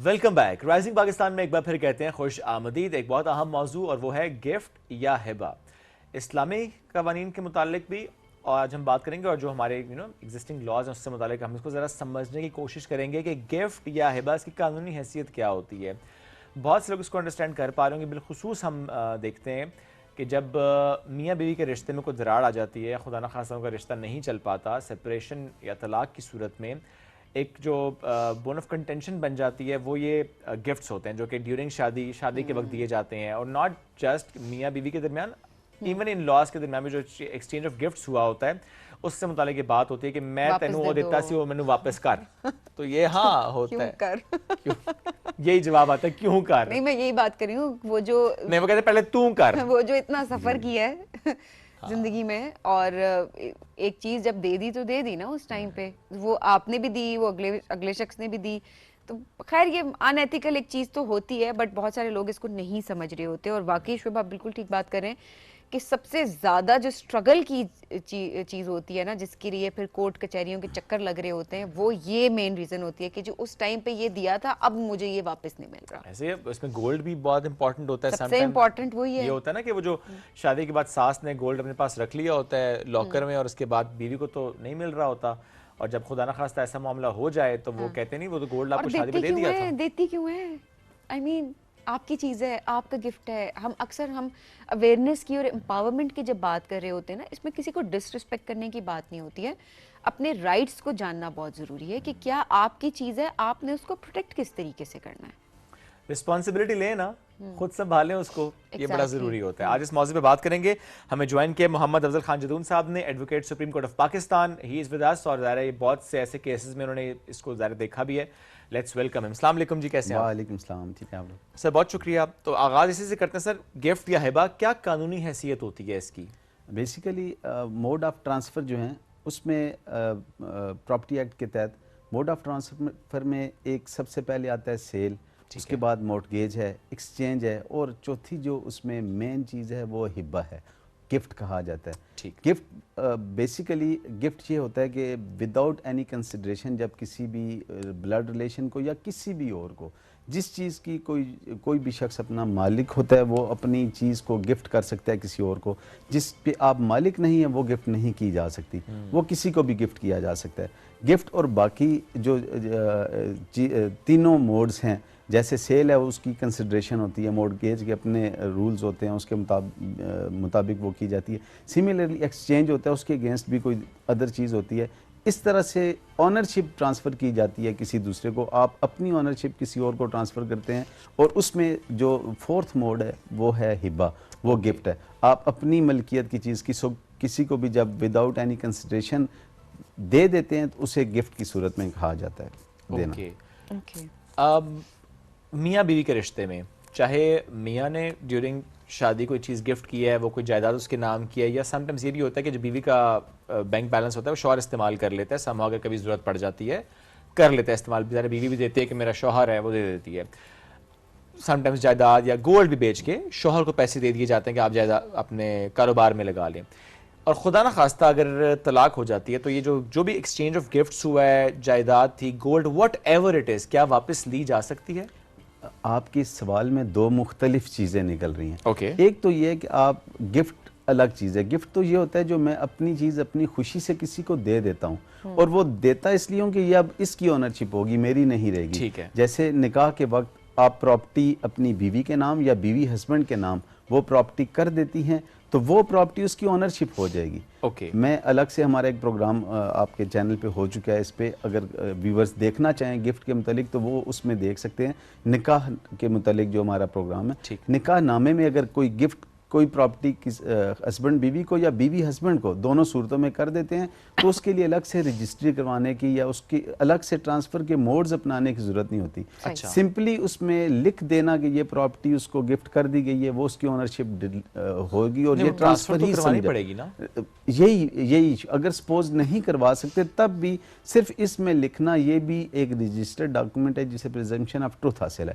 Welcome back. Rising Pakistan میں ایک بار پھر کہتے ہیں خوش آمدید. ایک بہت اہم موضوع اور وہ ہے گفٹ یا ہبہ. اسلامی قوانین کے متعلق بھی آج ہم بات کریں گے اور جو ہمارے ایگزسٹنگ لاز ہیں اس سے متعلق ہم اس کو ذرا سمجھنے کی کوشش کریں گے کہ گفٹ یا ہبہ اس کی قانونی حیثیت کیا ہوتی ہے. بہت سے لوگ اس کو انڈرسٹینڈ کر پا رہے ہوں گے. بالخصوص ہم دیکھتے ہیں کہ جب میاں بیوی کے رشتے میں کوئی دراڑ آ جاتی ہے, خدا نخواستہ کا رشتہ نہیں چل پاتا, سپریشن یا طلاق کی صورت میں ایک جو بون آف کنٹینشن بن جاتی ہے وہ یہ گفٹس ہوتے ہیں جو کہ ڈیورنگ شادی کے وقت دیے جاتے ہیں. اور ناٹ جسٹ میاں بیوی کے درمیان, ایون ان لاز کے درمیان میں جو ایکسچینج آف گفٹس ہوا ہوتا ہے اس سے متعلق یہ بات ہوتی ہے کہ میں تینوں وہ دیتا سی وہ مینوں واپس کر. تو یہ ہاں ہوتا ہے, یہی جواب آتا ہے کیوں کر. نہیں میں یہی بات کر رہی ہوں, وہ جو نہیں وہ کہتے پہلے تو کر, وہ جو اتنا سفر کیا ہے زندگی میں اور ایک چیز جب دے دی تو دے دی نا اس ٹائم پہ, وہ آپ نے بھی دی, وہ اگلے شخص نے بھی دی. تو خیر یہ ان ایتھیکل ایک چیز تو ہوتی ہے, بٹ بہت سارے لوگ اس کو نہیں سمجھ رہے ہوتے. اور واقعی شعیب آپ بالکل ٹھیک بات کر رہے ہیں کہ سب سے زیادہ جو اسٹرگل کی چیز ہوتی ہے نا, جس کے لیے پھر کورٹ کچہریوں کے چکر لگ رہے ہوتے ہیں, وہ یہ مین ریزن ہوتی ہے کہ جو اس ٹائم پہ یہ دیا تھا اب مجھے یہ واپس نہیں مل رہا. ایسے اس میں گولڈ بھی بہت امپورٹنٹ ہوتا ہے. سب سے امپورٹنٹ وہی ہے, یہ ہوتا ہے نا کہ وہ جو شادی کے بعد ساس نے گولڈ اپنے پاس رکھ لیا ہوتا ہے لاکر میں, اور اس کے بعد بیوی کو تو نہیں مل رہا ہوتا, اور جب خدا نخواستہ ایسا معاملہ ہو جائے تو وہ کہتے نہیں وہ تو گولڈ آپ کو شادی میں دے دیا تھا. دیتی کیوں ہے, آئی مین آپ کی چیز ہے, آپ کا گفٹ ہے. ہم اویئرنیس کی اور امپاورمنٹ کی جب بات کر رہے ہوتے ہیں نا, اس میں کسی کو ڈس رسپیکٹ کرنے کی بات نہیں ہوتی ہے. اپنے رائٹس کو جاننا بہت ضروری ہے کہ کیا آپ کی چیز ہے, آپ نے اس کو پروٹیکٹ کس طریقے سے کرنا ہے. رسپانسبلٹی لیں نا, خود سنبھالیں اس کو, یہ بڑا ضروری ہوتا ہے. آج اس موضوع پہ بات کریں گے. ہمیں جوائن کیا محمد افضل خان جدون صاحب نے, advocate Supreme Court of Pakistan. He is with us, اور ظاہر ہے بہت سے ایسے کیسز میں انہوں نے اس کو ظاہر دیکھا بھی ہے. لیٹس ویلکم ہم. السلام علیکم جی, کیسے ہیں آپ؟ وعلیکم السلام, ٹھیک ہے آپ لوگ. سر بہت شکریہ. تو آغاز اسی سے کرتے ہیں سر, گفٹ یا ہبہ کیا قانونی حیثیت ہوتی ہے اس کی؟ بیسیکلی موڈ آف ٹرانسفر جو ہیں اس میں پراپرٹی ایکٹ کے تحت موڈ آف ٹرانسفر میں ایک سب سے پہلے آتا ہے سیل, اس کے بعد مورٹگیج ہے, ایکسچینج ہے, اور چوتھی جو اس میں مین چیز ہے وہ ہبہ ہے, گفٹ کہا جاتا ہے. گفٹ بیسیکلی گفٹ یہ ہوتا ہے کہ وداؤٹ اینی کنسیڈریشن جب کسی بھی بلڈ ریلیشن کو یا کسی بھی اور کو جس چیز کی کوئی بھی شخص اپنا مالک ہوتا ہے وہ اپنی چیز کو گفٹ کر سکتا ہے کسی اور کو. جس پہ آپ مالک نہیں ہیں وہ گفٹ نہیں کی جا سکتی, وہ کسی کو بھی گفٹ کیا جا سکتا ہے. گفٹ اور باقی جو تینوں موڈز ہیں, جیسے سیل ہے اس کی کنسیڈریشن ہوتی ہے, مورٹگیج کے اپنے رولز ہوتے ہیں اس کے مطابق وہ کی جاتی ہے. سملرلی ایکسچینج ہوتا ہے, اس کے اگینسٹ بھی کوئی ادر چیز ہوتی ہے. اس طرح سے آنرشپ ٹرانسفر کی جاتی ہے کسی دوسرے کو, آپ اپنی آنرشپ کسی اور کو ٹرانسفر کرتے ہیں. اور اس میں جو فورتھ موڈ ہے وہ ہے ہبہ, وہ گفٹ ہے. آپ اپنی ملکیت کی چیز کسی کو بھی جب وداؤٹ اینی کنسیڈریشن دے دیتے ہیں تو اسے گفٹ کی صورت میں کہا جاتا ہے دینا. میاں بیوی کے رشتے میں چاہے میاں نے ڈیورنگ شادی کوئی چیز گفٹ کی ہے, وہ کوئی جائیداد اس کے نام کی ہے, یا سم ٹائمز یہ بھی ہوتا ہے کہ جو بیوی کا بینک بیلنس ہوتا ہے وہ شوہر استعمال کر لیتا ہے, سم اگر کبھی ضرورت پڑ جاتی ہے کر لیتا ہے استعمال. بیچارے بیوی بھی دیتی ہے کہ میرا شوہر ہے, وہ دے دیتی ہے. سم ٹائمز جائیداد یا گولڈ بھی بیچ کے شوہر کو پیسے دے دیے جاتے ہیں کہ آپ جائیداد اپنے کاروبار میں لگا لیں. اور خدا نخواستہ اگر طلاق ہو جاتی ہے تو یہ جو بھی ایکسچینج آف گفٹس ہوا ہے, جائیداد تھی, gold, what ever it is, کیا واپس لی جا سکتی ہے؟ آپ کے سوال میں دو مختلف چیزیں نکل رہی ہیں. اوکے, ایک تو یہ ہے کہ آپ گفٹ الگ چیز ہے. گفٹ تو یہ ہوتا ہے جو میں اپنی چیز اپنی خوشی سے کسی کو دے دیتا ہوں, اور وہ دیتا اس لیے ہوں کہ یہ اب اس کی اونرشپ ہوگی, میری نہیں رہے گی. ٹھیک ہے. جیسے نکاح کے وقت آپ پراپرٹی اپنی بیوی کے نام یا بیوی ہسبینڈ کے نام وہ پراپرٹی کر دیتی ہیں تو وہ پراپرٹی اس کی اونرشپ ہو جائے گی. اوکے, میں الگ سے ہمارا ایک پروگرام آپ کے چینل پہ ہو چکا ہے, اس پہ اگر ویورز دیکھنا چاہیں گفٹ کے متعلق تو وہ اس میں دیکھ سکتے ہیں. نکاح کے متعلق جو ہمارا پروگرام ہے, نکاح نامے میں اگر کوئی گفٹ کوئی پراپرٹی ہسبینڈ بیوی کو یا بیوی ہسبینڈ کو دونوں صورتوں میں کر دیتے ہیں تو اس کے لیے الگ سے رجسٹری کروانے کی یا اس کی الگ سے ٹرانسفر کے موڈز اپنانے کی ضرورت نہیں ہوتی. سمپلی اس میں لکھ دینا کہ یہ پراپرٹی اس کو گفٹ کر دی گئی ہے, وہ اس کی اونرشپ ہوگی اور یہ ٹرانسفر ہی کرانی پڑے گی نا. یہی اگر سپوز نہیں کروا سکتے تب بھی صرف اس میں لکھنا یہ بھی ایک رجسٹرڈ ڈاکومنٹ ہے جسے پریزمپشن آف ٹروتھ حاصل ہے.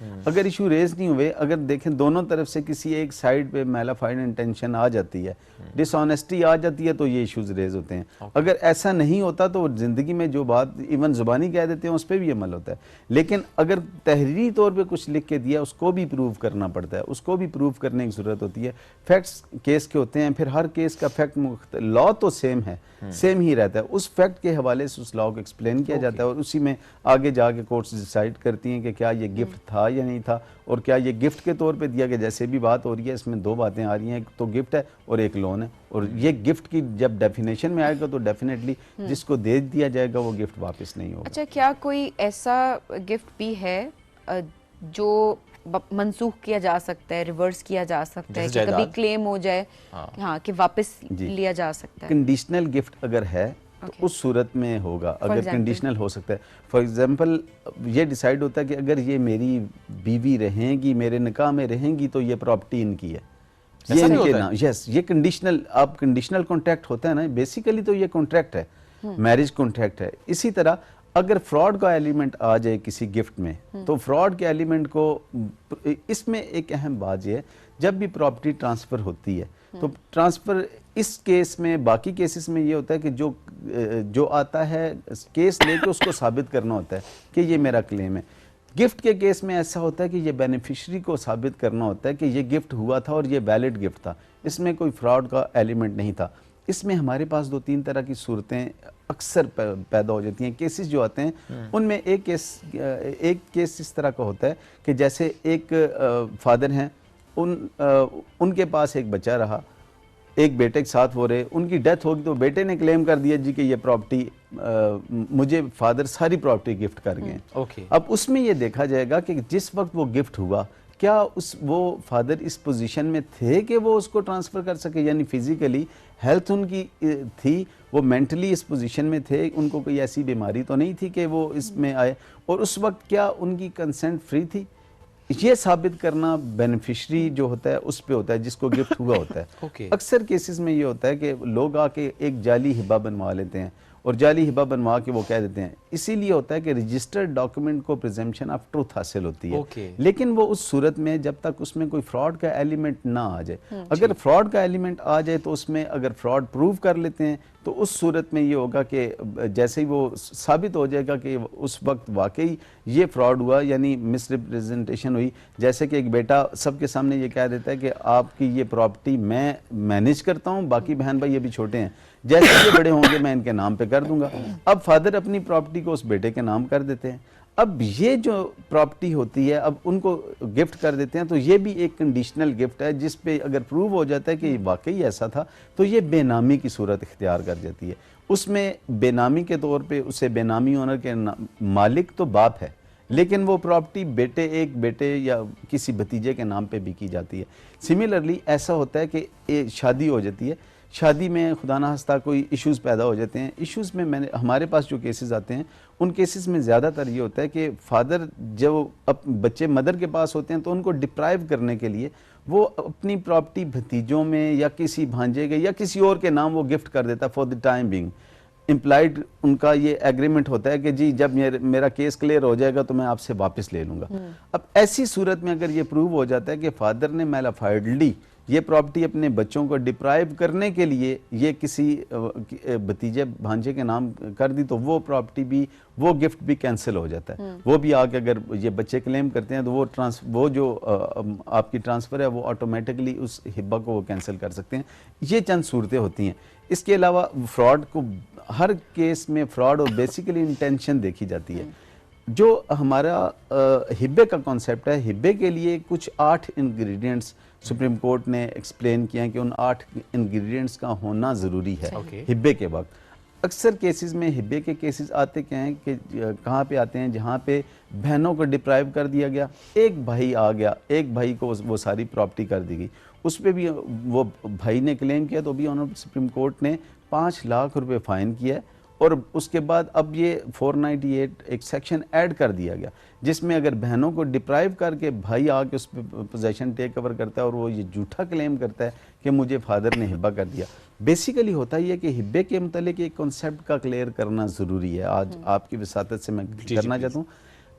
اگر ایشو ریز نہیں ہوئے, اگر دیکھیں دونوں طرف سے کسی ایک سائڈ پہ میلافائڈ انٹینشن آ جاتی ہے, ڈس آنیسٹی آ جاتی ہے, تو یہ ایشوز ریز ہوتے ہیں. اگر ایسا نہیں ہوتا تو زندگی میں جو بات ایون زبانی کہہ دیتے ہیں اس پہ بھی عمل ہوتا ہے. لیکن اگر تحریری طور پہ کچھ لکھ کے دیا اس کو بھی پروف کرنا پڑتا ہے, اس کو بھی پروف کرنے کی ضرورت ہوتی ہے. فیکٹس کیس کے ہوتے ہیں, پھر ہر کیس کا فیکٹ لا تو سیم ہے, سیم ہی رہتا ہے, اس فیکٹ کے حوالے سے اس لا کو ایکسپلین کیا جاتا ہے, اور اسی میں آگے جا کے کورٹس ڈیسائیڈ کرتی ہیں کہ کیا یہ گفٹ تھا یا نہیں تھا, اور کیا یہ گفٹ کے طور پہ دیا گیا. جیسے بھی بات ہو رہی ہے اس میں دو باتیں آ رہی ہیں, ایک تو گفٹ ہے اور ایک لون ہے, اور یہ گفٹ کی جب ڈیفینیشن میں آئے گا تو ڈیفینیٹلی جس کو دے دیا جائے گا وہ گفٹ واپس نہیں ہوگا. اچھا, کیا کوئی ایسا گفٹ بھی ہے جو منسوخ کیا جا سکتا ہے, ریورس کیا جا سکتا ہے, کہ کبھی کلیم ہو جائے ہاں کہ واپس لیا جا سکتا ہے؟ کنڈیشنل گفٹ اگر ہے تو اس صورت میں ہوگا. اگر کنڈیشنل ہو سکتا ہے, فار ایگزامپل یہ ڈیسائیڈ ہوتا ہے کہ اگر یہ میری بیوی رہیں گی, میرے نکاح میں رہیں گی, تو یہ پراپرٹی ان کی ہے, یہ ان کے نام. یس, یہ کنڈیشنل, اب کنڈیشنل کانٹریکٹ ہوتا ہے نا, بیسیکلی تو یہ کانٹریکٹ ہے, میرج کانٹریکٹ ہے. اسی طرح اگر فراڈ کا ایلیمنٹ آ جائے کسی گفٹ میں, تو فراڈ کے ایلیمنٹ کو, اس میں ایک اہم بات یہ ہے, جب بھی پراپرٹی ٹرانسفر ہوتی ہے تو ٹرانسفر اس کیس میں, باقی کیسز میں یہ ہوتا ہے کہ جو آتا ہے کیس لے کے اس کو ثابت کرنا ہوتا ہے کہ یہ میرا کلیم ہے. گفٹ کے کیس میں ایسا ہوتا ہے کہ یہ بینیفیشری کو ثابت کرنا ہوتا ہے کہ یہ گفٹ ہوا تھا اور یہ ویلڈ گفٹ تھا, اس میں کوئی فراڈ کا ایلیمنٹ نہیں تھا. اس میں ہمارے پاس 2-3 طرح کی صورتیں اکثر پیدا ہو جاتی ہیں. کیسز جو آتے ہیں ان میں ایک کیس اس طرح کا ہوتا ہے کہ جیسے ایک فادر ہیں, ان کے پاس ایک بچہ رہا, ایک بیٹے کے ساتھ وہ رہے, ان کی ڈیتھ ہوگی تو بیٹے نے کلیم کر دیا جی کہ یہ پراپرٹی مجھے فادر ساری پراپرٹی گفٹ کر گئے. اب اس میں یہ دیکھا جائے گا کہ جس وقت وہ گفٹ ہوا کیا وہ فادر اس پوزیشن میں تھے کہ وہ اس کو ٹرانسفر کر سکے, یعنی فزیکلی ہیلتھ ان کی تھی, وہ مینٹلی اس پوزیشن میں تھے, ان کو کوئی ایسی بیماری تو نہیں تھی کہ وہ اس میں آئے, اور اس وقت کیا ان کی کنسنٹ فری تھی. یہ ثابت کرنا بینیفیشری جو ہوتا ہے اس پہ ہوتا ہے جس کو گفٹ ہوا ہوتا ہے. اکثر کیسز میں یہ ہوتا ہے کہ لوگ آ کے ایک جعلی ہبہ بنوا لیتے ہیں, اور جعلی ہبہ بنوا کے وہ کہہ دیتے ہیں. اسی لیے ہوتا ہے کہ رجسٹرڈ ڈاکومنٹ کو پریزمپشن آف ٹروتھ حاصل ہوتی ہے, لیکن وہ اس صورت میں جب تک اس میں کوئی فراڈ کا ایلیمنٹ نہ آ جائے. اگر فراڈ کا ایلیمنٹ آ جائے تو اس میں اگر فراڈ پروو کر لیتے ہیں تو اس صورت میں یہ ہوگا کہ جیسے ہی وہ ثابت ہو جائے گا کہ اس وقت واقعی یہ فراڈ ہوا, یعنی مس ریپریزنٹیشن ہوئی. جیسے کہ ایک بیٹا سب کے سامنے یہ کہہ دیتا ہے کہ آپ کی یہ پراپرٹی میں مینیج کرتا ہوں, باقی بہن بھائی ابھی چھوٹے ہیں, جیسے یہ بڑے ہوں گے میں ان کے نام پہ کر دوں گا. اب فادر اپنی پراپرٹی کو اس بیٹے کے نام کر دیتے ہیں. اب یہ جو پراپرٹی ہوتی ہے اب ان کو گفٹ کر دیتے ہیں, تو یہ بھی ایک کنڈیشنل گفٹ ہے جس پہ اگر پروو ہو جاتا ہے کہ واقعی ایسا تھا تو یہ بے نامی کی صورت اختیار کر جاتی ہے. اس میں بے نامی کے طور پہ اسے بے نامی آنر کے مالک تو باپ ہے, لیکن وہ پراپرٹی ایک بیٹے یا کسی بھتیجے کے نام پہ بھی کی جاتی ہے. سملرلی ایسا ہوتا ہے کہ شادی ہو جاتی ہے, شادی میں خدا نہ خواستہ کوئی ایشوز پیدا ہو جاتے ہیں. ایشوز میں ہمارے پاس جو کیسز آتے ہیں ان کیسز میں زیادہ تر یہ ہوتا ہے کہ فادر جب بچے مدر کے پاس ہوتے ہیں تو ان کو ڈپرائیو کرنے کے لیے وہ اپنی پراپرٹی بھتیجوں میں یا کسی بھانجے کے یا کسی اور کے نام وہ گفٹ کر دیتا ہے for the time being. Employed ان کا یہ ایگریمنٹ ہوتا ہے کہ جی جب میرا کیس کلیئر ہو جائے گا تو میں آپ سے واپس لے لوں گا. اب ایسی صورت میں اگر یہ پروو ہو جاتا ہے کہ فادر نے میلافائڈلی یہ پراپرٹی اپنے بچوں کو ڈپرائیو کرنے کے لیے یہ کسی بھتیجے بھانجے کے نام کر دی, تو وہ پراپرٹی بھی, وہ گفٹ بھی کینسل ہو جاتا ہے. وہ بھی آگے اگر یہ بچے کلیم کرتے ہیں تو وہ جو آپ کی ٹرانسفر ہے وہ آٹومیٹکلی اس ہبہ کو وہ کینسل کر سکتے ہیں. یہ چند صورتیں ہوتی ہیں. اس کے علاوہ فراڈ کو, ہر کیس میں فراڈ اور بیسیکلی انٹینشن دیکھی جاتی ہے. جو ہمارا ہبے کا کانسیپٹ ہے, ہبے کے لیے کچھ 8 انگریڈینٹس سپریم کورٹ نے ایکسپلین کیا کہ ان 8 انگریڈینٹس کا ہونا ضروری ہے ہبے کے وقت. اکثر کیسز میں ہبے کے کیسز آتے کیا ہیں کہ کہاں پہ آتے ہیں, جہاں پہ بہنوں کو ڈپرائیو کر دیا گیا, ایک بھائی آ گیا, ایک بھائی کو وہ ساری پراپرٹی کر دی گئی, اس پہ بھی وہ بھائی نے کلیم کیا تو بھی آنریبل سپریم کورٹ نے 5 لاکھ روپے فائن کیا ہے. اور اس کے بعد اب یہ 498 ایک سیکشن ایڈ کر دیا گیا جس میں اگر بہنوں کو ڈپرائیو کر کے بھائی آ کے اس پہ پوزیشن ٹیک اوور کرتا ہے اور وہ یہ جھوٹا کلیم کرتا ہے کہ مجھے فادر نے ہبہ کر دیا. بیسیکلی ہوتا یہ کہ ہبے کے متعلق ایک کنسیپٹ کا کلیئر کرنا ضروری ہے. آج آپ کی وساطت سے میں کرنا چاہتا ہوں.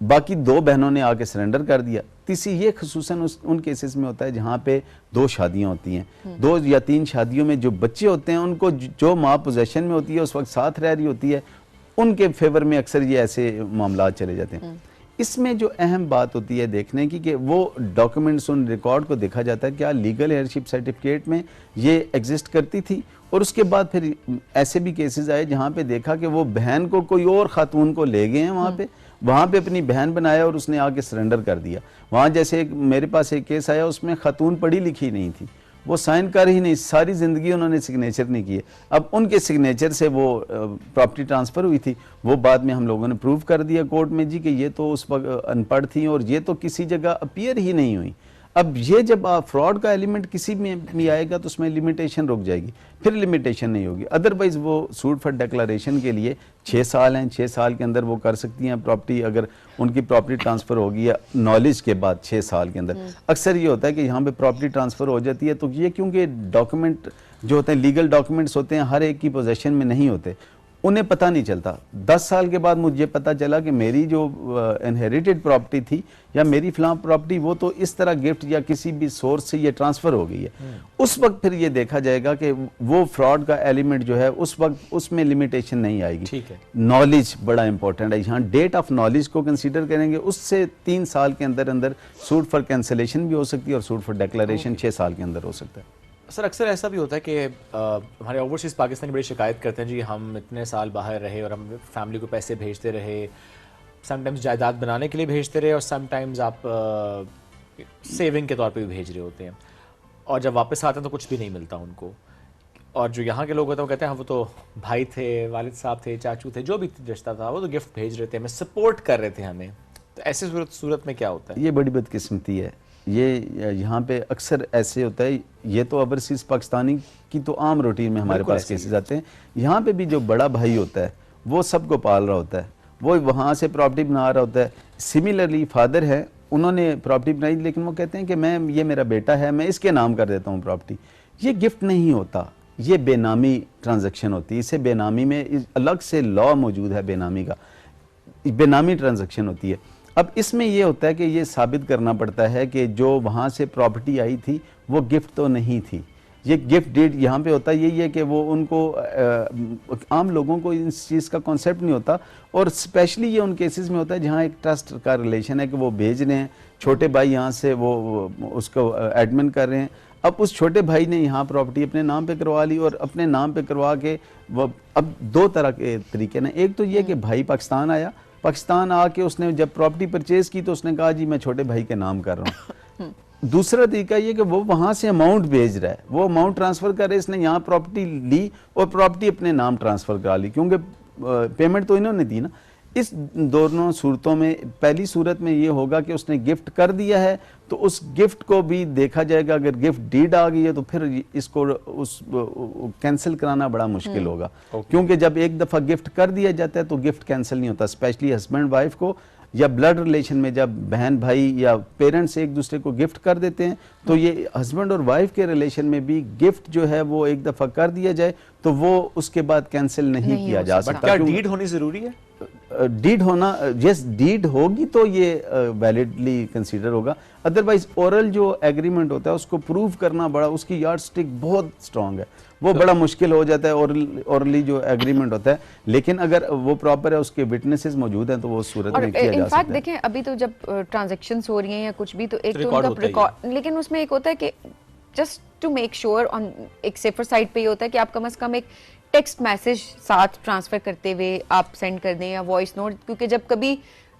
باقی 2 بہنوں نے آ کے سرنڈر کر دیا. تیسری یہ خصوصاً ان کیسز میں ہوتا ہے جہاں پہ 2 شادیاں ہوتی ہیں, 2 یا 3 شادیوں میں جو بچے ہوتے ہیں ان کو جو ماں پوزیشن میں ہوتی ہے اس وقت ساتھ رہ رہی ہوتی ہے, ان کے فیور میں اکثر یہ ایسے معاملات چلے جاتے ہیں. اس میں جو اہم بات ہوتی ہے دیکھنے کی کہ وہ ڈاکومنٹس ان ریکارڈ کو دیکھا جاتا ہے کیا لیگل ہیئرشپ سرٹیفکیٹ میں یہ ایگزسٹ کرتی تھی, اور اس کے بعد پھر ایسے بھی کیسز آئے جہاں پہ دیکھا کہ وہ بہن کو کوئی اور خاتون کو لے گئے ہیں وہاں پہ اپنی بہن بنایا اور اس نے آ کے سرنڈر کر دیا. وہاں جیسے میرے پاس ایک کیس آیا, اس میں خاتون پڑھی لکھی نہیں تھی, وہ سائن کر ہی نہیں, ساری زندگی انہوں نے سگنیچر نہیں کیے. اب ان کے سگنیچر سے وہ پراپرٹی ٹرانسفر ہوئی تھی, وہ بعد میں ہم لوگوں نے پروف کر دیا کورٹ میں جی کہ یہ تو اس وقت ان پڑھ تھیں اور یہ تو کسی جگہ اپیئر ہی نہیں ہوئی. اب یہ جب فراڈ کا ایلیمنٹ کسی میں بھی آئے گا تو اس میں لمیٹیشن رک جائے گی, پھر لمیٹیشن نہیں ہوگی. ادروائز وہ سوٹ فار ڈیکلریشن کے لیے 6 سال ہیں, 6 سال کے اندر وہ کر سکتی ہیں پراپرٹی, اگر ان کی پراپرٹی ٹرانسفر ہوگی یا نالج کے بعد 6 سال کے اندر. اکثر یہ ہوتا ہے کہ یہاں پہ پراپرٹی ٹرانسفر ہو جاتی ہے تو یہ کیونکہ ڈاکومنٹ جو ہوتے ہیں لیگل ڈاکومنٹس ہوتے ہیں ہر ایک کی پوزیشن میں نہیں ہوتے, انہیں پتہ نہیں چلتا. 10 سال کے بعد مجھے پتہ چلا کہ میری جو انہیریٹڈ پراپرٹی تھی یا میری فلاں پراپرٹی وہ تو اس طرح گفٹ یا کسی بھی سورس سے یہ ٹرانسفر ہو گئی ہے. اس وقت پھر یہ دیکھا جائے گا کہ وہ فراڈ کا ایلیمنٹ جو ہے اس وقت اس میں لمیٹیشن نہیں آئے گی. ٹھیک ہے, نالج بڑا امپورٹنٹ ہے یہاں, ڈیٹ آف نالج کو کنسیڈر کریں گے, اس سے 3 سال کے اندر سوٹ فار کینسلیشن بھی ہو سکتی ہے اور سوٹ فار ڈیکلریشن 6 سال کے اندر ہو سکتا ہے. سر اکثر ایسا بھی ہوتا ہے کہ ہمارے اوورسیز پاکستانی بڑی شکایت کرتے ہیں جی ہم اتنے سال باہر رہے اور ہم فیملی کو پیسے بھیجتے رہے, سم ٹائمز جائیداد بنانے کے لیے بھیجتے رہے اور سم ٹائمز آپ سیونگ کے طور پہ بھی بھیج رہے ہوتے ہیں, اور جب واپس آتے ہیں تو کچھ بھی نہیں ملتا ان کو. اور جو یہاں کے لوگ ہوتے ہیں وہ کہتے ہیں ہم وہ تو بھائی تھے, والد صاحب تھے, چاچو تھے, جو بھی رشتہ تھا وہ تو گفٹ بھیج رہے تھے, ہمیں سپورٹ کر رہے تھے ہمیں. تو ایسی صورت میں کیا ہوتا ہے؟ یہ بڑی بدقسمتی ہے. یہ یہاں پہ اکثر ایسے ہوتا ہے, یہ تو اوورسیز پاکستانی کی تو عام روٹین میں ہمارے پاس کیسز آتے ہیں. یہاں پہ بھی جو بڑا بھائی ہوتا ہے وہ سب کو پال رہا ہوتا ہے, وہ وہاں سے پراپرٹی بنا رہا ہوتا ہے. سملرلی فادر ہے, انہوں نے پراپرٹی بنائی لیکن وہ کہتے ہیں کہ یہ میرا بیٹا ہے, میں اس کے نام کر دیتا ہوں پراپرٹی. یہ گفٹ نہیں ہوتا, یہ بے نامی ٹرانزیکشن ہوتی ہے. اسے بے نامی میں الگ سے لا موجود ہے, بے نامی کا بے نامی ٹرانزیکشن ہوتی ہے. اب اس میں یہ ہوتا ہے کہ یہ ثابت کرنا پڑتا ہے کہ جو وہاں سے پراپرٹی آئی تھی وہ گفٹ تو نہیں تھی. یہ گفٹ ڈیڈ یہاں پہ ہوتا یہی ہے کہ وہ ان کو عام لوگوں کو اس چیز کا کانسیپٹ نہیں ہوتا, اور اسپیشلی یہ ان کیسز میں ہوتا ہے جہاں ایک ٹرسٹ کا ریلیشن ہے کہ وہ بھیج رہے ہیں, چھوٹے بھائی یہاں سے وہ اس کو ایڈمن کر رہے ہیں. اب اس چھوٹے بھائی نے یہاں پراپرٹی اپنے نام پہ کروا لی, اور اپنے نام پہ کروا کے وہ اب 2 طرح کے طریقے ہیں. ایک تو یہ کہ بھائی پاکستان آیا, پاکستان آ کے اس نے جب پراپرٹی پرچیز کی تو اس نے کہا جی میں چھوٹے بھائی کے نام کر رہا ہوں. دوسرا طریقہ یہ کہ وہ وہاں سے اماؤنٹ بھیج رہا ہے, وہ اماؤنٹ ٹرانسفر کر رہے ہیں, اس نے یہاں پراپرٹی لی اور پراپرٹی اپنے نام ٹرانسفر کرا لی, کیونکہ پیمنٹ تو انہوں نے دی نا. اس دونوں صورتوں میں پہلی صورت میں یہ ہوگا کہ اس نے گفٹ کر دیا ہے تو اس گفٹ کو بھی دیکھا جائے گا, اگر گفٹ ڈیڈ آ گئی ہے تو پھر اس کو کینسل کرانا بڑا مشکل ہوگا, کیونکہ جب ایک دفعہ گفٹ کر دیا جاتا ہے تو گفٹ کینسل نہیں ہوتا. اسپیشلی ہسبینڈ وائف کو یا بلڈ ریلیشن میں جب بہن بھائی یا پیرنٹس ایک دوسرے کو گفٹ کر دیتے ہیں تو یہ ہسبینڈ اور وائف کے ریلیشن میں بھی گفٹ جو ہے وہ ایک دفعہ کر دیا جائے تو وہ اس کے بعد کینسل نہیں کیا جا سکتا. کیا ڈیڈ ہونی ضروری ہے؟ ڈیڈ ہونا, یس ڈیڈ ہوگی تو یہ ویلڈلی کنسیڈر ہوگا. ادروائز اورل جو ایگریمنٹ ہوتا ہے اس کو پروو کرنا بڑا, اس کی یارڈ سٹک بہت سٹرونگ ہے, وہ بڑا مشکل ہو جاتا ہے اورلی جو ایگریمنٹ ہوتا ہے. لیکن اگر وہ پراپر ہے, اس کے وٹنسز موجود ہیں تو وہ صورت میں کیا جا سکتا ہے. انفیکٹ دیکھیں ابھی تو جب ٹرانزیکشنز ہو رہی ہیں یا کچھ بھی تو ایک تو ان کا ریکارڈ, لیکن اس میں ایک ہوتا ہے کہ جسٹ ٹو میک شیور آن ایک سیفر سائڈ پہ یہ ہوتا ہے کہ آپ کم از کم ایک ٹیکسٹ میسج ساتھ ٹرانسفر کرتے ہوئے آپ سینڈ کر دیں یا وائس نوٹ, کیونکہ جب کبھی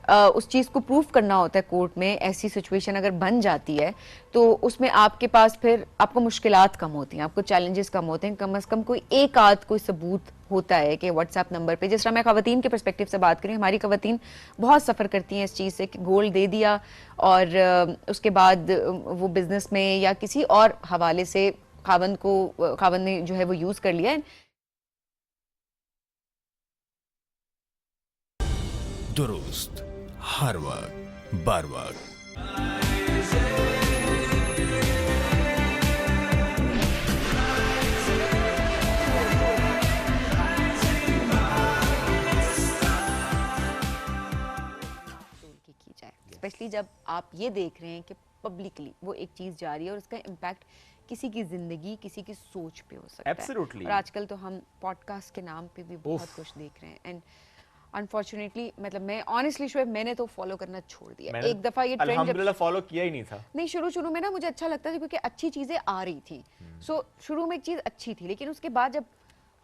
اس چیز کو پروف کرنا ہوتا ہے کورٹ میں, ایسی سچویشن اگر بن جاتی ہے تو اس میں آپ کے پاس پھر آپ کو مشکلات کم ہوتی ہیں, آپ کو چیلنجز کم ہوتے ہیں. کم از کم کوئی ایک آدھ کوئی ثبوت ہوتا ہے کہ واٹس ایپ نمبر پہ, جس طرح میں خواتین کے پرسپیکٹو سے بات کریں, ہماری خواتین بہت سفر کرتی ہیں اس چیز سے کہ گولڈ دے دیا اور اس کے بعد وہ بزنس میں یا کسی اور حوالے سے خاوند نے جو ہے وہ یوز کر لیا ہے. درست ہر وقت بر وقت. اسپیشلی جب آپ یہ دیکھ رہے ہیں کہ پبلکلی وہ ایک چیز جاری ہے اور اس کا امپیکٹ کسی کی زندگی, کسی کی سوچ پہ ہو سکتا ہے. Absolutely. اور آج کل تو ہم پوڈ کاسٹ کے نام پہ بھی بہت کچھ دیکھ رہے ہیں. اینڈ انفارچونیٹلی مطلب میں آنیسٹلی شعیب میں نے تو فالو کرنا چھوڑ دیا. ایک دفعہ یہ ٹرینڈ الحمدللہ فالو کیا ہی نہیں تھا. نہیں, شروع میں نا مجھے اچھا لگتا تھا کیونکہ اچھی چیزیں آ رہی تھیں. سو شروع میں ایک چیز اچھی تھی, لیکن اس کے بعد جب